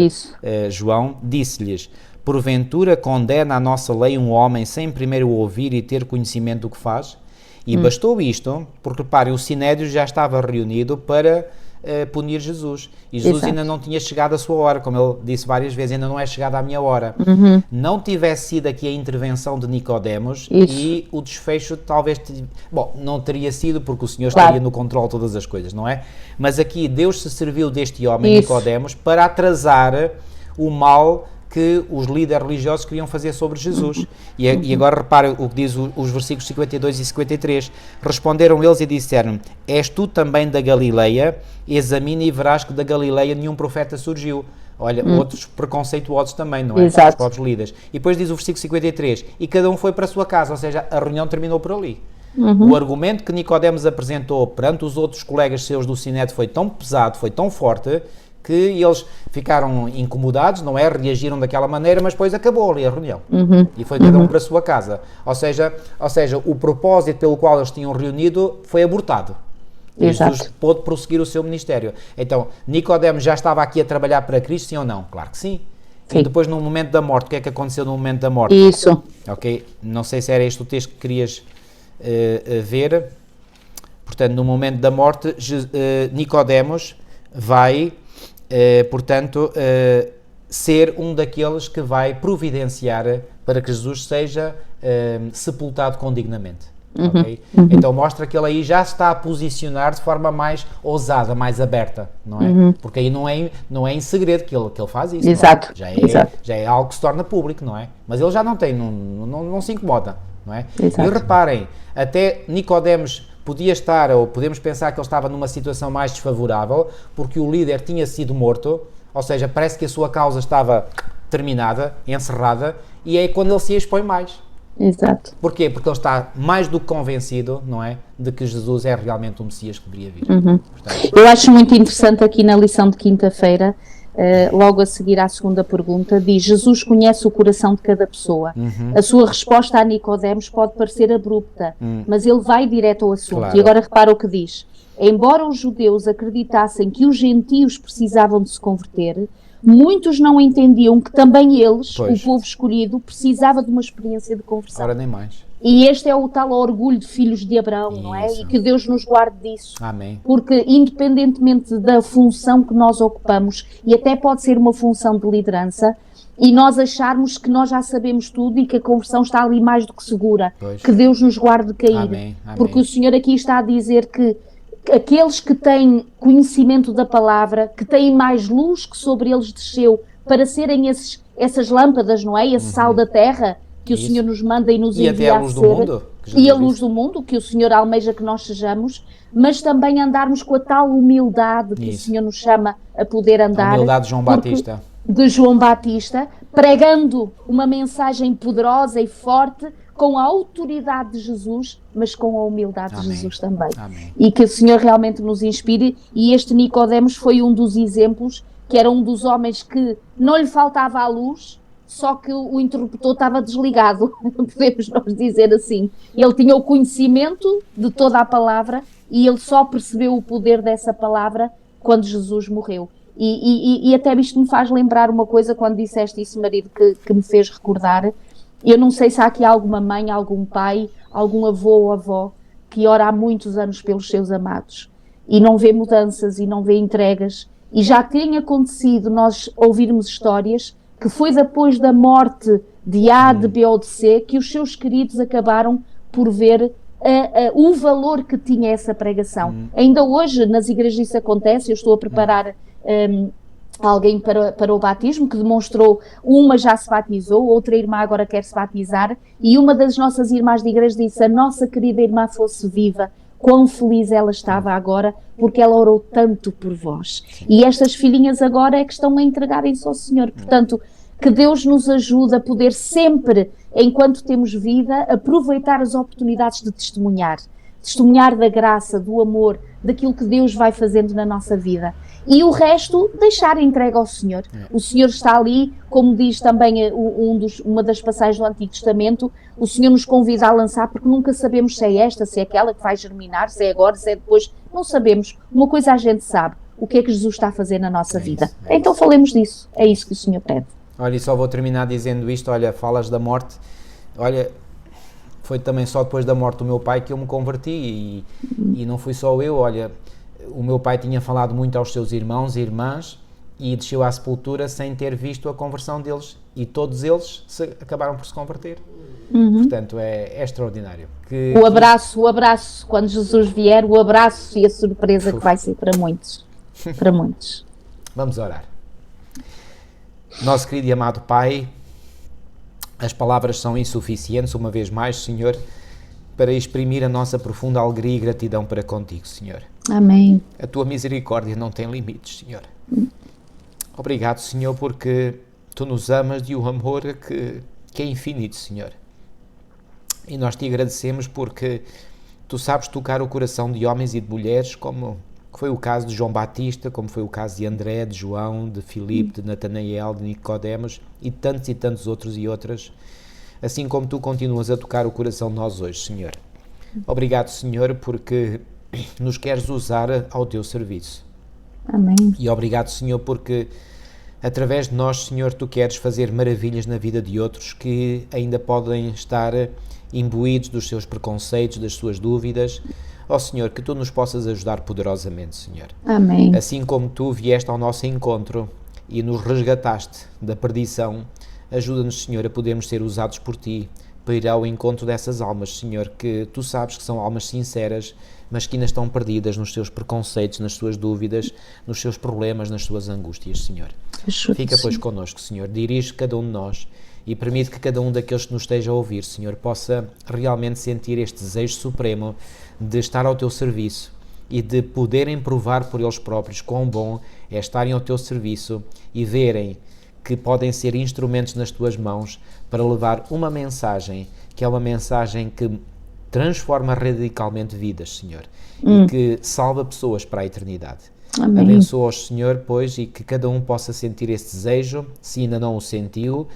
João, disse-lhes, porventura condena a nossa lei um homem sem primeiro ouvir e ter conhecimento do que faz? E bastou isto, porque reparem, o Sinédrio já estava reunido para punir Jesus. E Jesus Exato. ainda não tinha chegado a sua hora, como ele disse várias vezes, ainda não é chegada a minha hora. Não tivesse sido aqui a intervenção de Nicodemos e o desfecho talvez, não teria sido porque o Senhor estaria no controle de todas as coisas, não é? Mas aqui Deus se serviu deste homem, Nicodemos, para atrasar o mal que os líderes religiosos queriam fazer sobre Jesus. E agora repara o que diz os versículos 52 e 53. Responderam eles e disseram: és tu também da Galileia? Examina e verás que da Galileia nenhum profeta surgiu. Olha, outros preconceituosos também, não é? Exato. Os próprios líderes. E depois diz o versículo 53, e cada um foi para a sua casa, ou seja, a reunião terminou por ali. O argumento que Nicodemos apresentou perante os outros colegas seus do Sinédrio foi tão pesado, foi tão forte, que eles ficaram incomodados, não é? Reagiram daquela maneira, mas depois acabou ali a reunião. E foi cada um para a sua casa. Ou seja, o propósito pelo qual eles tinham reunido foi abortado. E Jesus pôde prosseguir o seu ministério. Então, Nicodemos já estava aqui a trabalhar para Cristo, sim ou não? Claro que sim. E depois, no momento da morte, o que é que aconteceu no momento da morte? Isso. Ok? Não sei se era este o texto que querias ver. Portanto, no momento da morte, Nicodemos vai... ser um daqueles que vai providenciar para que Jesus seja sepultado condignamente. Okay? Então mostra que ele aí já está a posicionar de forma mais ousada, mais aberta, não é? Porque aí não é em segredo que ele faz isso. Exato. Não é? Já é algo que se torna público, não é? Mas ele já não tem, não se incomoda, não é? Exato. E reparem, até Nicodemos podia estar, ou podemos pensar que ele estava numa situação mais desfavorável, porque o líder tinha sido morto, ou seja, parece que a sua causa estava terminada, encerrada, e é quando ele se expõe mais. Exato. Porquê? Porque ele está mais do que convencido, não é, de que Jesus é realmente o Messias que deveria vir. Portanto, eu acho muito interessante aqui na lição de quinta-feira, logo a seguir à segunda pergunta, diz: Jesus conhece o coração de cada pessoa. A sua resposta a Nicodemos pode parecer abrupta, mas ele vai direto ao assunto. Claro. E agora repara o que diz: embora os judeus acreditassem que os gentios precisavam de se converter, muitos não entendiam que também eles, o povo escolhido, precisava de uma experiência de conversão. Ora nem mais. E este é o tal orgulho de filhos de Abraão, não é? E que Deus nos guarde disso. Amém. Porque independentemente da função que nós ocupamos, e até pode ser uma função de liderança, e nós acharmos que nós já sabemos tudo e que a conversão está ali mais do que segura, que Deus nos guarde de cair. Amém. Amém. Porque o Senhor aqui está a dizer que aqueles que têm conhecimento da palavra, que têm mais luz que sobre eles desceu, para serem essas lâmpadas, não é? Esse sal da terra que o Senhor nos manda e nos envia a ser. E a luz do mundo, que o Senhor almeja que nós sejamos, mas também andarmos com a tal humildade que o Senhor nos chama a poder andar. A humildade de João Batista. De João Batista, pregando uma mensagem poderosa e forte, com a autoridade de Jesus, mas com a humildade de Jesus também. Amém. E que o Senhor realmente nos inspire, e este Nicodemos foi um dos exemplos, que era um dos homens que não lhe faltava a luz, só que o interruptor estava desligado, podemos nós dizer assim. Ele tinha o conhecimento de toda a palavra e ele só percebeu o poder dessa palavra quando Jesus morreu. E até isto me faz lembrar uma coisa, quando disseste isso, marido, que me fez recordar. Eu não sei se há aqui alguma mãe, algum pai, algum avô ou avó que ora há muitos anos pelos seus amados e não vê mudanças e não vê entregas. E já tem acontecido nós ouvirmos histórias que foi depois da morte de A, de B ou de C que os seus queridos acabaram por ver o valor que tinha essa pregação. Ainda hoje nas igrejas isso acontece. Eu estou a preparar alguém para o batismo, que demonstrou, uma já se batizou, outra irmã agora quer se batizar, e uma das nossas irmãs de igreja disse: a nossa querida irmã fosse viva, quão feliz ela estava agora, porque ela orou tanto por vós. E estas filhinhas agora é que estão a entregarem-se ao Senhor. Portanto, que Deus nos ajude a poder sempre, enquanto temos vida, aproveitar as oportunidades de testemunhar da graça, do amor, daquilo que Deus vai fazendo na nossa vida. E o resto, deixar entregue ao Senhor. O Senhor está ali, como diz também uma das passagens do Antigo Testamento, o Senhor nos convida a lançar, porque nunca sabemos se é esta, se é aquela que vai germinar, se é agora, se é depois. Não sabemos. Uma coisa a gente sabe: o que é que Jesus está a fazer na nossa vida. Então falemos disso. É isso que o Senhor pede. Olha, e só vou terminar dizendo isto. Olha, falas da morte. Olha, foi também só depois da morte do meu pai que eu me converti, e não fui só eu. Olha, o meu pai tinha falado muito aos seus irmãos e irmãs e desceu à sepultura sem ter visto a conversão deles, e todos eles acabaram por se converter. Portanto, é extraordinário. O abraço, quando Jesus vier, o abraço e a surpresa que vai ser para muitos. Para muitos. Vamos orar. Nosso querido e amado Pai, as palavras são insuficientes, uma vez mais, Senhor, para exprimir a nossa profunda alegria e gratidão para contigo, Senhor. Amém. A tua misericórdia não tem limites, Senhor. Obrigado, Senhor, porque tu nos amas de um amor que é infinito, Senhor. E nós te agradecemos porque tu sabes tocar o coração de homens e de mulheres, como foi o caso de João Batista, como foi o caso de André, de João, de Filipe, de Natanael, de Nicodemos e tantos outros e outras, assim como tu continuas a tocar o coração de nós hoje, Senhor. Obrigado, Senhor, porque nos queres usar ao teu serviço. Amém. E obrigado, Senhor, porque através de nós, Senhor, tu queres fazer maravilhas na vida de outros que ainda podem estar imbuídos dos seus preconceitos, das suas dúvidas. Ó Senhor, que tu nos possas ajudar poderosamente, Senhor. Amém. Assim como tu vieste ao nosso encontro e nos resgataste da perdição, ajuda-nos, Senhor, a podermos ser usados por ti para ir ao encontro dessas almas, Senhor, que tu sabes que são almas sinceras, mas que ainda estão perdidas nos seus preconceitos, nas suas dúvidas, nos seus problemas, nas suas angústias, Senhor. Fica, pois, connosco, Senhor. Dirige cada um de nós e permite que cada um daqueles que nos esteja a ouvir, Senhor, possa realmente sentir este desejo supremo de estar ao teu serviço e de poderem provar por eles próprios quão bom é estarem ao teu serviço e verem que podem ser instrumentos nas tuas mãos para levar uma mensagem que é uma mensagem que transforma radicalmente vidas, Senhor, e que salva pessoas para a eternidade. Amém. Abençoa-os, Senhor, pois, e que cada um possa sentir esse desejo, se ainda não o sentiu,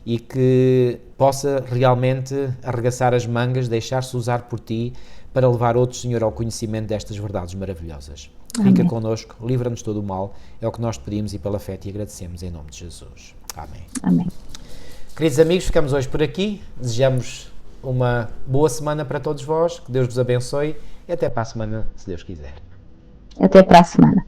e que possa realmente arregaçar as mangas, deixar-se usar por ti para levar outros, Senhor, ao conhecimento destas verdades maravilhosas. Amém. Fica connosco, livra-nos de todo o mal, é o que nós te pedimos e pela fé te agradecemos em nome de Jesus. Amém. Amém. Queridos amigos, ficamos hoje por aqui, desejamos uma boa semana para todos vós, que Deus vos abençoe e até para a semana, se Deus quiser. Até para a semana.